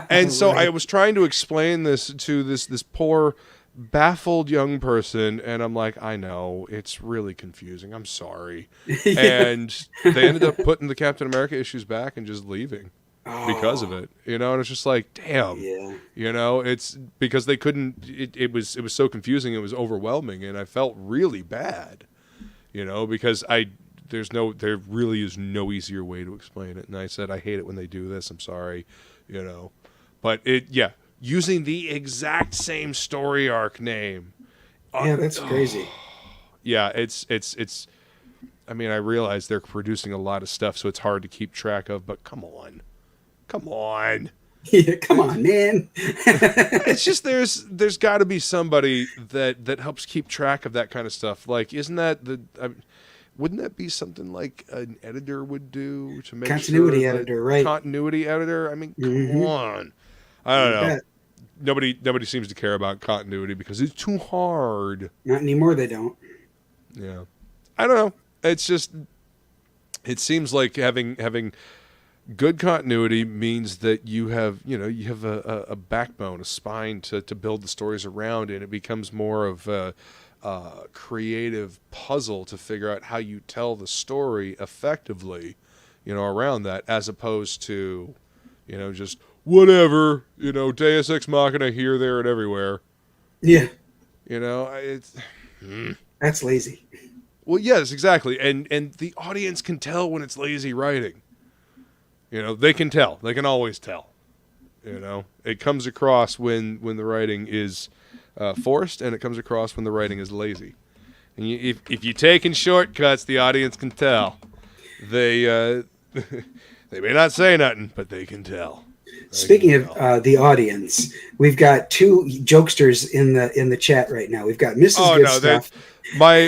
Speaker 1: And so I was trying to explain this to this poor, baffled young person, and I'm like, I know, it's really confusing. I'm sorry. And they ended up putting the Captain America issues back and just leaving. Because of it, and it's just like, damn, it's because they couldn't. It was so confusing. It was overwhelming, and I felt really bad, because there really is no easier way to explain it. And I said, I hate it when they do this. I'm sorry, but using the exact same story arc name.
Speaker 2: Yeah, that's crazy.
Speaker 1: Yeah, it's. I mean, I realize they're producing a lot of stuff, so it's hard to keep track of. But come on.
Speaker 2: Yeah, come on, man.
Speaker 1: It's just there's got to be somebody that helps keep track of that kind of stuff. Like, isn't that wouldn't that be something like an editor would do to make
Speaker 2: continuity editor, right?
Speaker 1: Continuity editor. I mean, come on. I don't know. Nobody seems to care about continuity because it's too hard.
Speaker 2: Not anymore. They don't.
Speaker 1: Yeah, I don't know. It's just it seems like having good continuity means that you have a backbone, a spine to build the stories around, and it becomes more of a creative puzzle to figure out how you tell the story effectively, around that, as opposed to, just whatever, Deus Ex Machina here, there, and everywhere.
Speaker 2: Yeah.
Speaker 1: It's
Speaker 2: that's lazy.
Speaker 1: Well, yes, exactly, and the audience can tell when it's lazy writing. They can tell. They can always tell. It comes across when the writing is forced, and it comes across when the writing is lazy. And if you're taking shortcuts, the audience can tell. They they may not say nothing, but they can tell.
Speaker 2: Speaking of the audience, we've got 2 jokesters in the chat right now. We've got Mrs. Good Stuff.
Speaker 1: My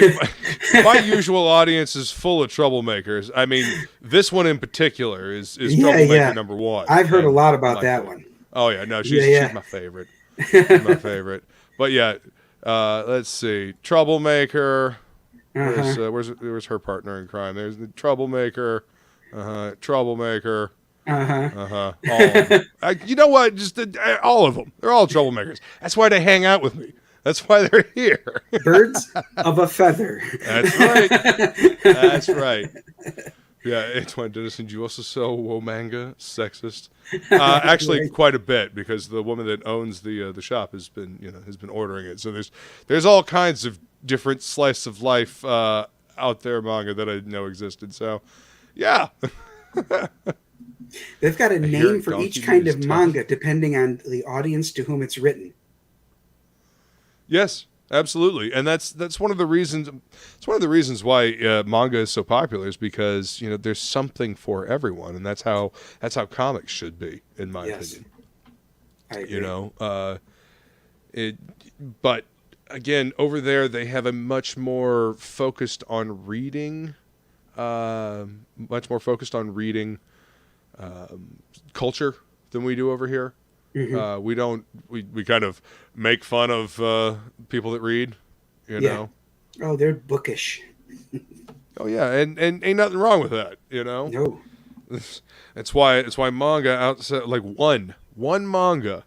Speaker 1: usual audience is full of troublemakers. I mean, this one in particular is troublemaker number 1.
Speaker 2: I've heard a lot about that one.
Speaker 1: Oh yeah, no, she's my favorite. She's my favorite. But yeah, let's see, troublemaker. Where's her partner in crime? There's the troublemaker. Troublemaker. All of them. You know what? Just all of them. They're all troublemakers. That's why they hang out with me. That's why they're here.
Speaker 2: Birds of a feather.
Speaker 1: That's right. That's right. Yeah, Antoine Dennison, do you also sell manga? Sexist. Actually, right. Quite a bit, because the woman that owns the shop has been ordering it. So there's all kinds of different slice of life out there manga that I didn't know existed. So, yeah.
Speaker 2: They've got a name for each kind of manga depending on the audience to whom it's written.
Speaker 1: Yes, absolutely, and that's one of the reasons. It's one of the reasons why manga is so popular, is because there's something for everyone, and that's how comics should be, in my opinion.
Speaker 2: I agree.
Speaker 1: But again, over there they have a much more focused on reading, culture than we do over here. Mm-hmm. We kind of make fun of people that read, know.
Speaker 2: Oh, they're bookish.
Speaker 1: Oh yeah, and ain't nothing wrong with that,
Speaker 2: No.
Speaker 1: It's why manga outside, like one manga,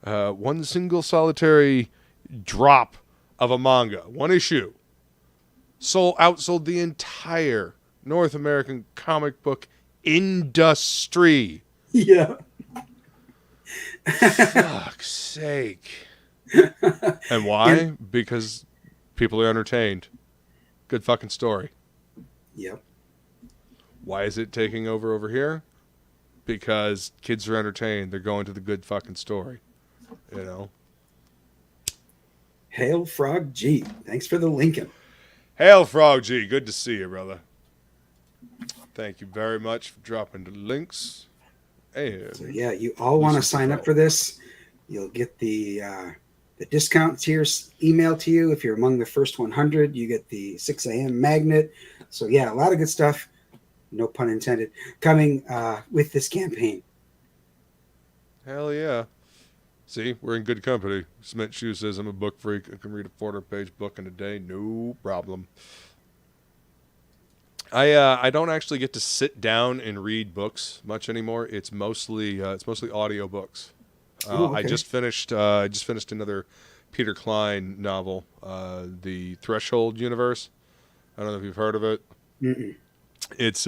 Speaker 1: one single solitary drop of a manga, one issue, outsold the entire North American comic book industry.
Speaker 2: Yeah.
Speaker 1: Fuck's sake. And why? Because people are entertained. Good fucking story.
Speaker 2: Yep.
Speaker 1: Why is it taking over here? Because kids are entertained. They're going to the good fucking story.
Speaker 2: Hail Frog G. Thanks for the linking.
Speaker 1: Hail Frog G. Good to see you, brother. Thank you very much for dropping the links. Hey,
Speaker 2: So yeah, you all want to sign up for this. You'll get the discount tiers emailed to you. If you're among the first 100, you get the 6 a.m. magnet. So yeah, a lot of good stuff, no pun intended, coming with this campaign.
Speaker 1: Hell yeah. See, we're in good company. Cement Shoe says, I'm a book freak. I can read a 400-page book in a day. No problem. I don't actually get to sit down and read books much anymore. It's mostly audio books.
Speaker 2: Okay.
Speaker 1: I just finished another Peter Klein novel, The Threshold Universe. I don't know if you've heard of it.
Speaker 2: Mm-mm.
Speaker 1: It's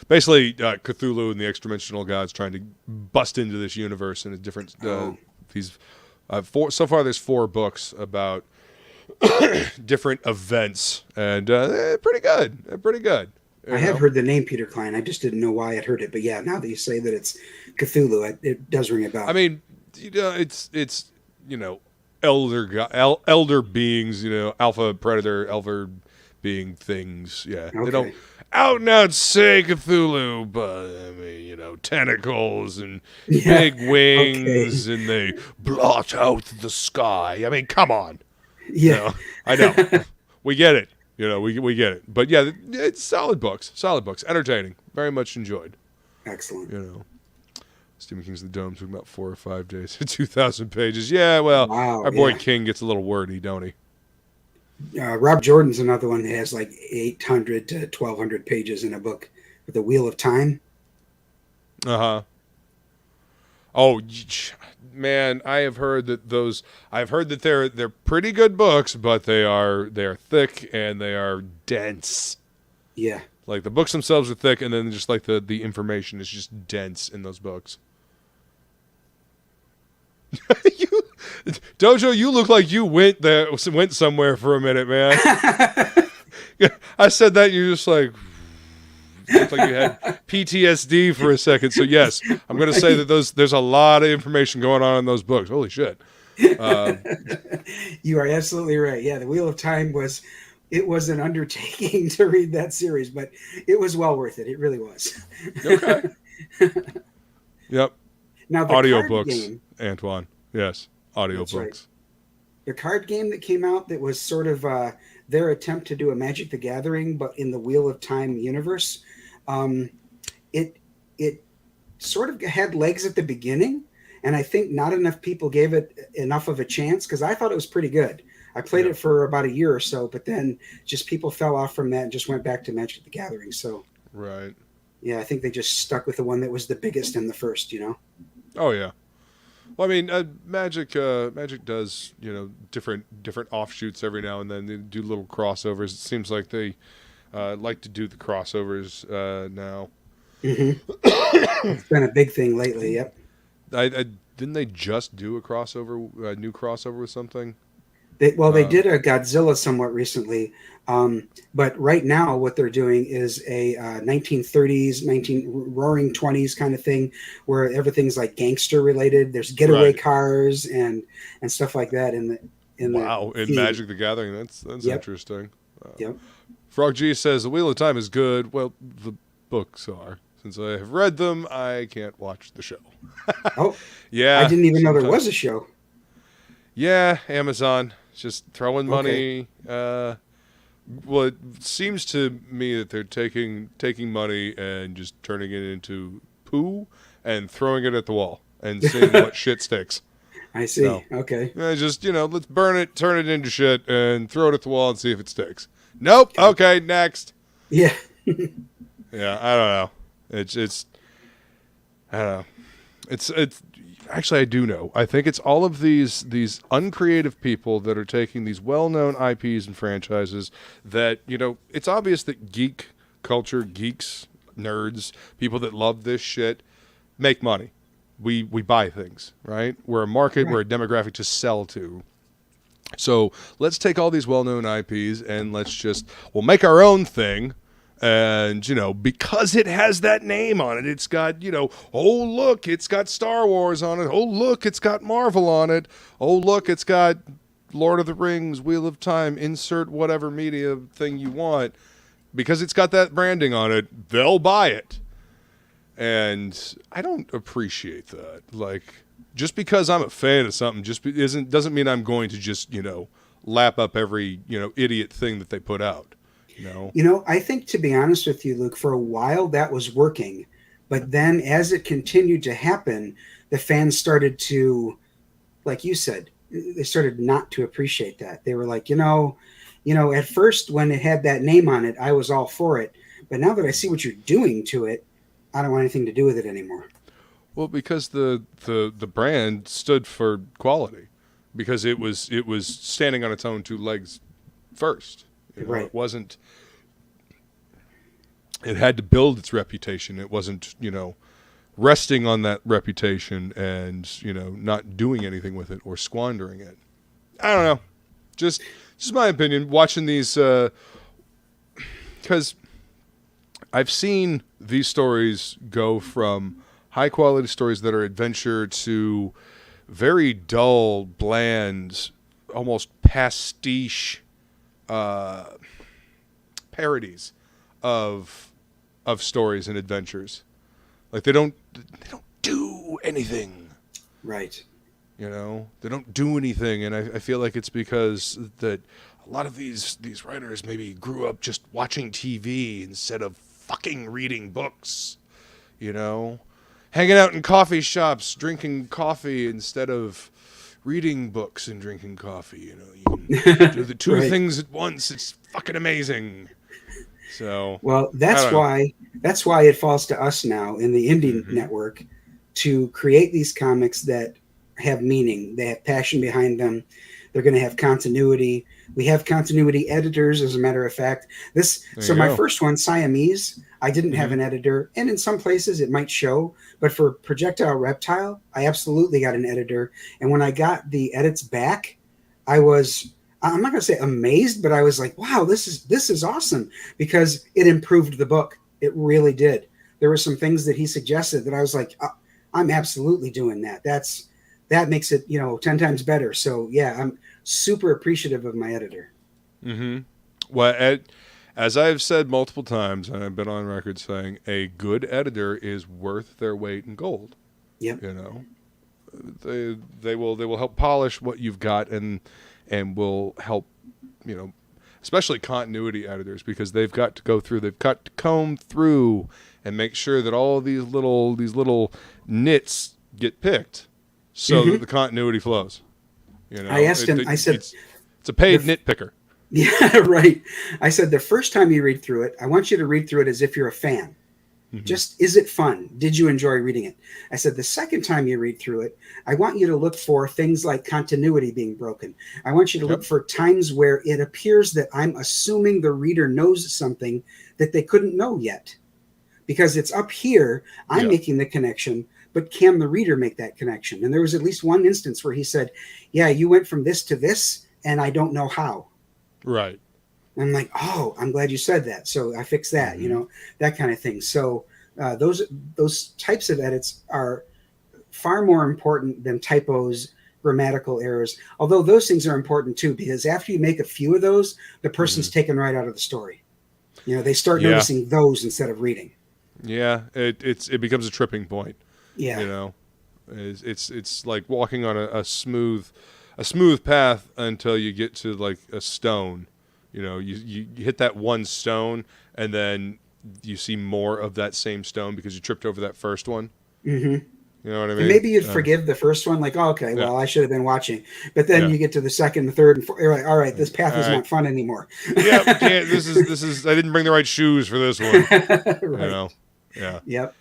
Speaker 1: basically Cthulhu and the extra-dimensional gods trying to bust into this universe and different so far there's 4 books about different events, and pretty good.
Speaker 2: I have heard the name Peter Klein. I just didn't know why I'd heard it. But yeah, now that you say that it's Cthulhu, it does ring a bell.
Speaker 1: I mean, it's elder beings, alpha predator, elder being things. Yeah,
Speaker 2: okay.
Speaker 1: They don't out and out say Cthulhu, but I mean, tentacles and big wings, and they blot out the sky. I mean, come on.
Speaker 2: Yeah,
Speaker 1: I know. We get it. We get it. But yeah, it's solid books, entertaining, very much enjoyed.
Speaker 2: Excellent.
Speaker 1: Stephen King's The Dome took about 4 or 5 days, 2,000 pages. Yeah, well,
Speaker 2: wow,
Speaker 1: our boy King gets a little wordy, don't he?
Speaker 2: Rob Jordan's another one that has like 800 to 1,200 pages in a book with The Wheel of Time.
Speaker 1: Uh-huh. Oh, man, I've heard that they're pretty good books, but they're thick and they are dense.
Speaker 2: Yeah.
Speaker 1: Like the books themselves are thick, and then just like the information is just dense in those books. Dojo, you look like you went somewhere for a minute, man. I said that, you're just like, looked like you had PTSD for a second. So yes, I'm going to say that there's a lot of information going on in those books. Holy shit.
Speaker 2: You are absolutely right. Yeah, The Wheel of Time was an undertaking to read that series, but it was well worth it. It really was.
Speaker 1: Okay. Yep.
Speaker 2: Now the
Speaker 1: audiobooks,
Speaker 2: game,
Speaker 1: Antoine. Yes, audiobooks. Right.
Speaker 2: The card game that came out that was sort of their attempt to do a Magic the Gathering, but in the Wheel of Time universe. It sort of had legs at the beginning, and I think not enough people gave it enough of a chance, because I thought it was pretty good. I played it for about a year or so, but then just people fell off from that and just went back to Magic the Gathering. So
Speaker 1: right. Yeah,
Speaker 2: I think they just stuck with the one that was the biggest and the first,
Speaker 1: Oh yeah. Well, I mean, Magic does, different offshoots every now and then. They do little crossovers. It seems like they like to do the crossovers now.
Speaker 2: Mm-hmm. It's been a big thing lately. Yep.
Speaker 1: Didn't they just do a new crossover with something?
Speaker 2: They did a Godzilla somewhat recently, but right now what they're doing is a 1930s, roaring 20s kind of thing, where everything's like gangster related. There's getaway cars and stuff like that in
Speaker 1: Magic the Gathering. That's interesting.
Speaker 2: Yep.
Speaker 1: Frog G says The Wheel of Time is good. Well, the books are. Since I have read them, I can't watch the show.
Speaker 2: Oh,
Speaker 1: yeah.
Speaker 2: I didn't even know there was a show.
Speaker 1: Yeah, Amazon. Just throwing money. Okay. Well, it seems to me that they're taking money and just turning it into poo and throwing it at the wall and seeing what shit sticks.
Speaker 2: I see. So, okay.
Speaker 1: Just, let's burn it, turn it into shit, and throw it at the wall and see if it sticks. Nope. Okay, next.
Speaker 2: Yeah.
Speaker 1: Yeah, I don't know. It's I don't know. It's actually, I do know. I think it's all of these uncreative people that are taking these well-known IPs and franchises that, it's obvious that geek culture, geeks, nerds, people that love this shit make money. We buy things, right? We're a market, right. We're a demographic to sell to. So let's take all these well-known IPs and we'll make our own thing. And, because it has that name on it, it's got, oh, look, it's got Star Wars on it. Oh, look, it's got Marvel on it. Oh, look, it's got Lord of the Rings, Wheel of Time, insert whatever media thing you want. Because it's got that branding on it, they'll buy it. And I don't appreciate that. Like, just because I'm a fan of something doesn't mean I'm going to just, lap up every, idiot thing that they put out.
Speaker 2: I think, to be honest with you, Luke, for a while that was working. But then as it continued to happen, the fans started to, like you said, they started not to appreciate that. They were like, at first when it had that name on it, I was all for it. But now that I see what you're doing to it, I don't want anything to do with it anymore.
Speaker 1: Well, because the brand stood for quality, because it was standing on its own two legs first.
Speaker 2: Right.
Speaker 1: It wasn't. It had to build its reputation. It wasn't, resting on that reputation and, not doing anything with it or squandering it. I don't know. Just my opinion. Watching these, because I've seen these stories go from high quality stories that are adventure to very dull, bland, almost pastiche parodies of stories and adventures. Like they don't do anything.
Speaker 2: Right.
Speaker 1: They don't do anything, and I feel like it's because that a lot of these writers maybe grew up just watching TV instead of fucking reading books. Hanging out in coffee shops, drinking coffee instead of reading books and drinking coffee. You can do the two
Speaker 2: right.
Speaker 1: things at once. It's fucking amazing. So
Speaker 2: that's why it falls to us now in the Indie Network to create these comics that have meaning. They have passion behind them. They're going to have continuity. We have continuity editors, as a matter of fact. My first one, Siamese, I didn't have an editor, and in some places it might show, but for Projectile Reptile, I absolutely got an editor. And when I got the edits back, I'm not going to say amazed, but I was like, wow, this is awesome, because it improved the book. It really did. There were some things that he suggested that I was like, I'm absolutely doing that. That makes it, 10 times better. So yeah, I'm super appreciative of my editor.
Speaker 1: Well, as I've said multiple times, and I've been on record saying, a good editor is worth their weight in gold.
Speaker 2: Yep.
Speaker 1: They will help polish what you've got and will help, especially continuity editors, because they've got to comb through and make sure that all these little nits get picked so that the continuity flows.
Speaker 2: I asked him, I said,
Speaker 1: it's a paid nitpicker.
Speaker 2: Yeah, right. I said, the first time you read through it, I want you to read through it as if you're a fan. Just, is it fun? Did you enjoy reading it? I said, the second time you read through it, I want you to look for things like continuity being broken. I want you to look for times where it appears that I'm assuming the reader knows something that they couldn't know yet. Because it's up here, I'm making the connection, but can the reader make that connection? And there was at least one instance where he said, yeah, you went from this to this, and I don't know how.
Speaker 1: Right.
Speaker 2: And I'm like, oh, I'm glad you said that. So I fixed that, that kind of thing. So those types of edits are far more important than typos, grammatical errors. Although those things are important too, because after you make a few of those, the person's taken right out of the story. They start noticing those instead of reading. Yeah,
Speaker 1: it becomes a tripping point.
Speaker 2: Yeah.
Speaker 1: It's like walking on a smooth path until you get to like a stone. You hit that one stone, and then you see more of that same stone because you tripped over that first one. You know what I mean?
Speaker 2: And maybe you'd forgive the first one, like, oh, okay, well, I should have been watching. But then you get to the second, the third, and fourth. You're like, all right, this path is not fun anymore.
Speaker 1: Yeah, we can't. This is. I didn't bring the right shoes for this one.
Speaker 2: Right.
Speaker 1: Yeah.
Speaker 2: Yep.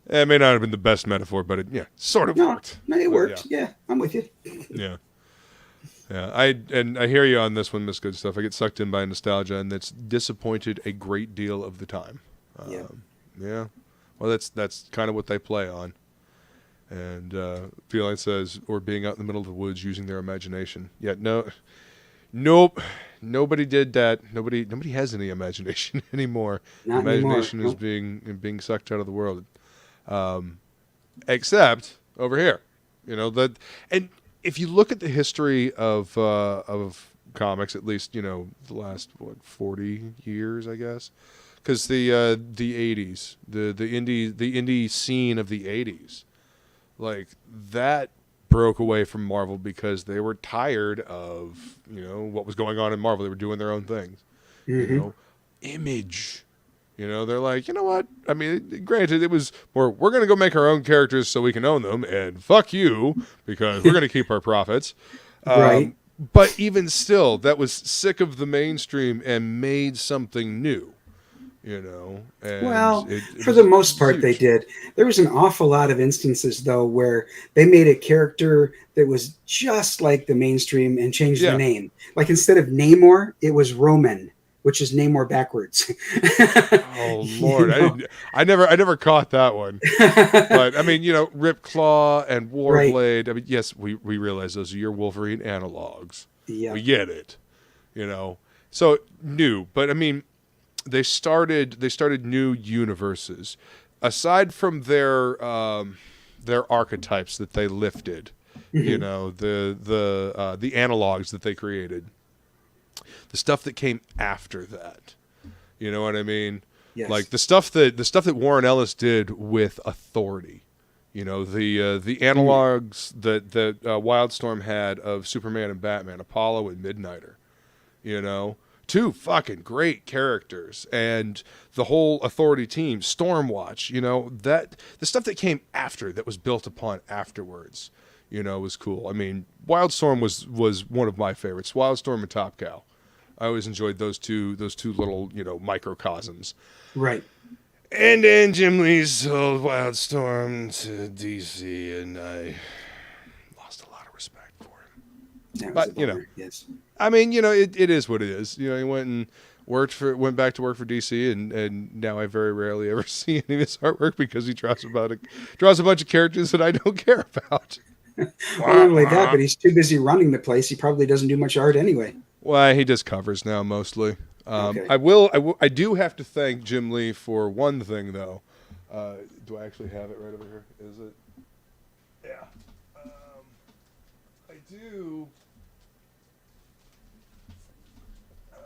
Speaker 1: It may not have been the best metaphor, but it sort of worked.
Speaker 2: No, it worked. Yeah, I'm with you.
Speaker 1: Yeah. Yeah, I hear you on this one, Miss Good Stuff. I get sucked in by nostalgia, and that's disappointed a great deal of the time. Yeah. Well, that's kind of what they play on. And Feline says, or being out in the middle of the woods using their imagination. Yeah, nope. Nobody did that. Nobody has any imagination anymore.
Speaker 2: Not
Speaker 1: imagination
Speaker 2: anymore.
Speaker 1: is being sucked out of the world. Except over here, and if you look at the history of comics, at least the last 40 years, I guess, because the '80s, the indie scene of the '80s, like that broke away from Marvel because they were tired of what was going on in Marvel. They were doing their own things. Image. They're like, you know what? I mean, granted, it was more, we're going to go make our own characters so we can own them, and fuck you, because we're going to keep our profits.
Speaker 2: Right.
Speaker 1: But even still, that was sick of the mainstream and made something new, And
Speaker 2: well, for the most part, they did. There was an awful lot of instances, though, where they made a character that was just like the mainstream and changed the name. Like instead of Namor, it was Roman, which is Namor backwards.
Speaker 1: Oh Lord, I never caught that one. But I mean, Rip Claw and Warblade. Right. I mean, yes, we realize those are your Wolverine analogs. Yeah, we get it. So new, but I mean, they started new universes. Aside from their archetypes that they lifted, the analogs that they created. The stuff that came after that, you know what I mean? Yes. Like the stuff that Warren Ellis did with Authority, the analogs that Wildstorm had of Superman and Batman, Apollo and Midnighter, two fucking great characters, and the whole Authority team, Stormwatch, that the stuff that came after that was built upon afterwards, was cool. I mean, Wildstorm was one of my favorites. Wildstorm and Top Cow. I always enjoyed those two little, microcosms.
Speaker 2: Right.
Speaker 1: And then Jim Lee sold Wildstorm to DC, and I lost a lot of respect for him. But,
Speaker 2: yes.
Speaker 1: I mean, it is what it is. He went back to work for DC, and now I very rarely ever see any of his artwork because he draws a bunch of characters that I don't care about.
Speaker 2: Well, not only that, but he's too busy running the place. He probably doesn't do much art anyway.
Speaker 1: Well, he does covers now mostly. Okay. I do have to thank Jim Lee for one thing though. Do I actually have it right over here? Is it? Yeah. I do.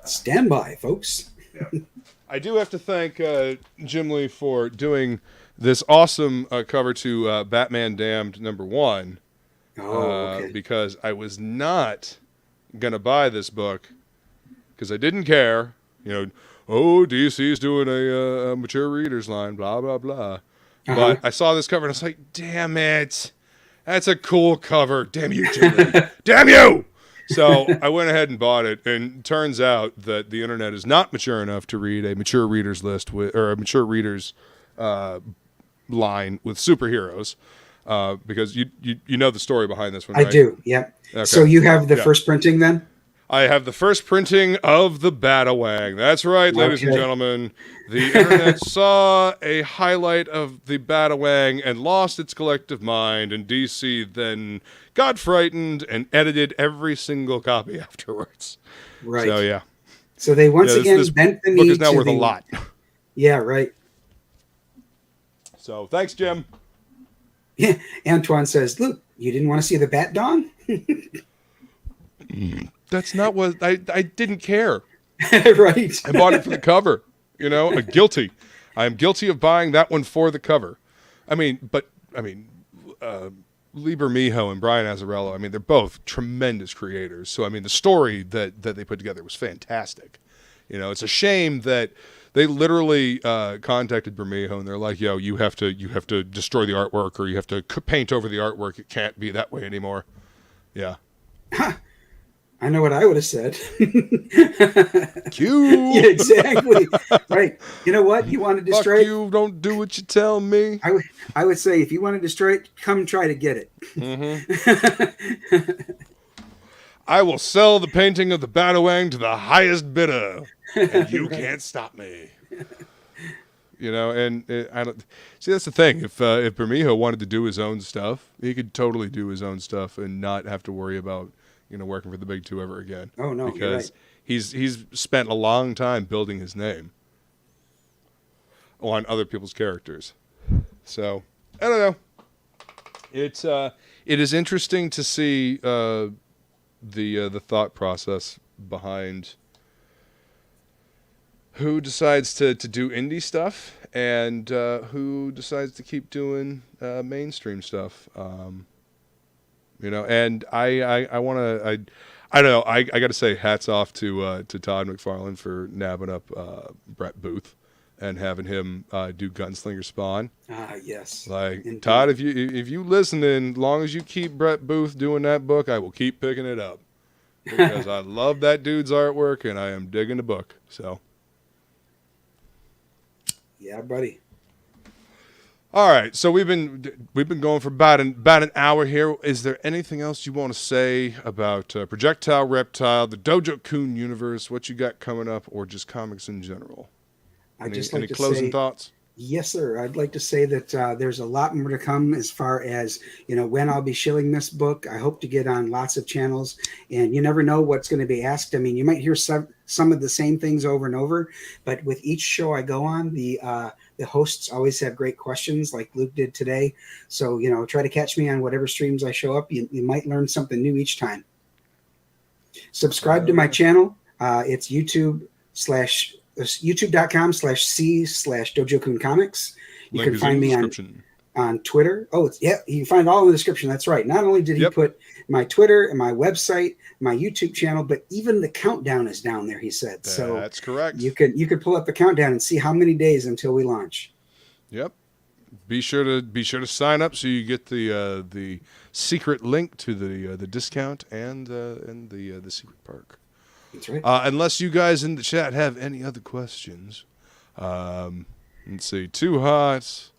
Speaker 2: Stand by, folks.
Speaker 1: Yeah. I do have to thank Jim Lee for doing this awesome cover to Batman Damned #1.
Speaker 2: Okay.
Speaker 1: Because I was not gonna buy this book because I didn't care. DC's doing a mature readers line, blah blah blah. But I saw this cover and I was like, damn it, that's a cool cover. Damn you, Jimmy. Damn you. So I went ahead and bought it, and it turns out that the internet is not mature enough to read a mature readers list or a mature readers line with superheroes. Because you know the story behind this one, right?
Speaker 2: I do, yeah. Okay. So you have the first printing then?
Speaker 1: I have the first printing of the Batawang. That's right, ladies and gentlemen. The internet saw a highlight of the Batawang and lost its collective mind, and DC then got frightened and edited every single copy afterwards.
Speaker 2: Right.
Speaker 1: So, yeah.
Speaker 2: So they once again bent the knee.
Speaker 1: Book is now worth a lot.
Speaker 2: Yeah, right.
Speaker 1: So, thanks, Jim.
Speaker 2: Yeah, Antoine says, "Look, you didn't want to see the Bat Dawn?"
Speaker 1: That's not what I didn't care.
Speaker 2: Right.
Speaker 1: I bought it for the cover. I'm guilty. I am guilty of buying that one for the cover. Lee Bermejo and Brian Azzarello, they're both tremendous creators. So, the story that they put together was fantastic. It's a shame that they literally contacted Bermejo and they're like, "Yo, you have to destroy the artwork, or you have to paint over the artwork. It can't be that way anymore." Yeah.
Speaker 2: I know what I would have said.
Speaker 1: Q.
Speaker 2: Yeah, exactly. Right. You know what? You want to destroy
Speaker 1: it? You don't do what you tell me.
Speaker 2: I would say, if you want to destroy it, come try to get it.
Speaker 1: Mm-hmm. I will sell the painting of the Batawang to the highest bidder, and you can't stop me. And I don't see. That's the thing. If Bermejo wanted to do his own stuff, he could totally do his own stuff and not have to worry about working for the big two ever again.
Speaker 2: Oh no,
Speaker 1: because
Speaker 2: you're
Speaker 1: right. he's spent a long time building his name on other people's characters. So I don't know. It is interesting to see the thought process behind who decides to do indie stuff and who decides to keep doing mainstream stuff. You know, and I want to, I don't know, I got to say hats off to Todd McFarlane for nabbing up Brett Booth and having him do Gunslinger Spawn.
Speaker 2: Yes.
Speaker 1: Like,
Speaker 2: indeed.
Speaker 1: Todd, if you listening, as long as you keep Brett Booth doing that book, I will keep picking it up. Because I love that dude's artwork and I am digging the book. So.
Speaker 2: Yeah, buddy.
Speaker 1: All right, so we've been going for about an hour here. Is there anything else you want to say about Projectile Reptile, the Dojo Kun universe, what you got coming up, or just comics in general? Any closing thoughts?
Speaker 2: Yes, sir. I'd like to say that there's a lot more to come as far as, you know, when I'll be shilling this book. I hope to get on lots of channels, and you never know what's going to be asked. I mean, you might hear some of the same things over and over, but with each show I go on, the hosts always have great questions like Luke did today. So, you know, try to catch me on whatever streams I show up. You might learn something new each time. Subscribe to my channel. It's youtube.com/C/Dojo Kun Comics. You can find me on Twitter. Oh, yeah, you can find all in the description. That's right. Not only did he put my Twitter and my website, my YouTube channel, but even the countdown is down there, he said. So
Speaker 1: that's correct.
Speaker 2: You could pull up the countdown and see how many days until we launch.
Speaker 1: Yep. Be sure to sign up so you get the secret link to the discount and the secret perk.
Speaker 2: That's right.
Speaker 1: Unless you guys in the chat have any other questions. Let's see. Too hot.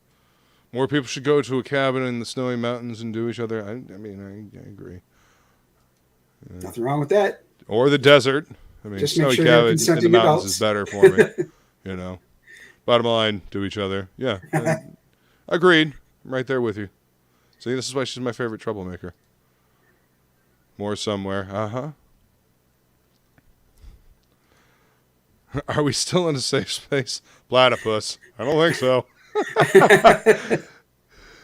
Speaker 1: More people should go to a cabin in the snowy mountains and do each other. I agree.
Speaker 2: Nothing wrong with that.
Speaker 1: Or the desert. I mean,
Speaker 2: just
Speaker 1: snowy
Speaker 2: sure
Speaker 1: cabin in the mountains
Speaker 2: adults.
Speaker 1: is better for me. You know. Bottom line, do each other. Yeah. Agreed. I'm right there with you. See, this is why she's my favorite troublemaker. More somewhere. Uh-huh. Are we still in a safe space? Platypus. I don't think so.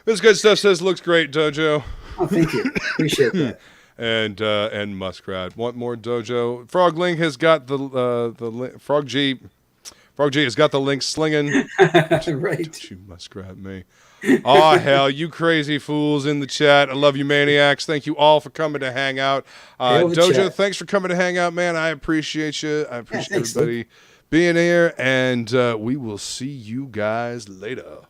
Speaker 1: This good stuff says looks great, Dojo.
Speaker 2: Oh, thank you. Appreciate that.
Speaker 1: And Muskrat. Want more Dojo? Frogling has got the Frog G has got the link slinging.
Speaker 2: Right.
Speaker 1: Don't you Muskrat me. Oh, hell, you crazy fools in the chat. I love you, maniacs. Thank you all for coming to hang out. Dojo,
Speaker 2: chat.
Speaker 1: Thanks for coming to hang out, man. I appreciate you. I appreciate everybody being here, and we will see you guys later.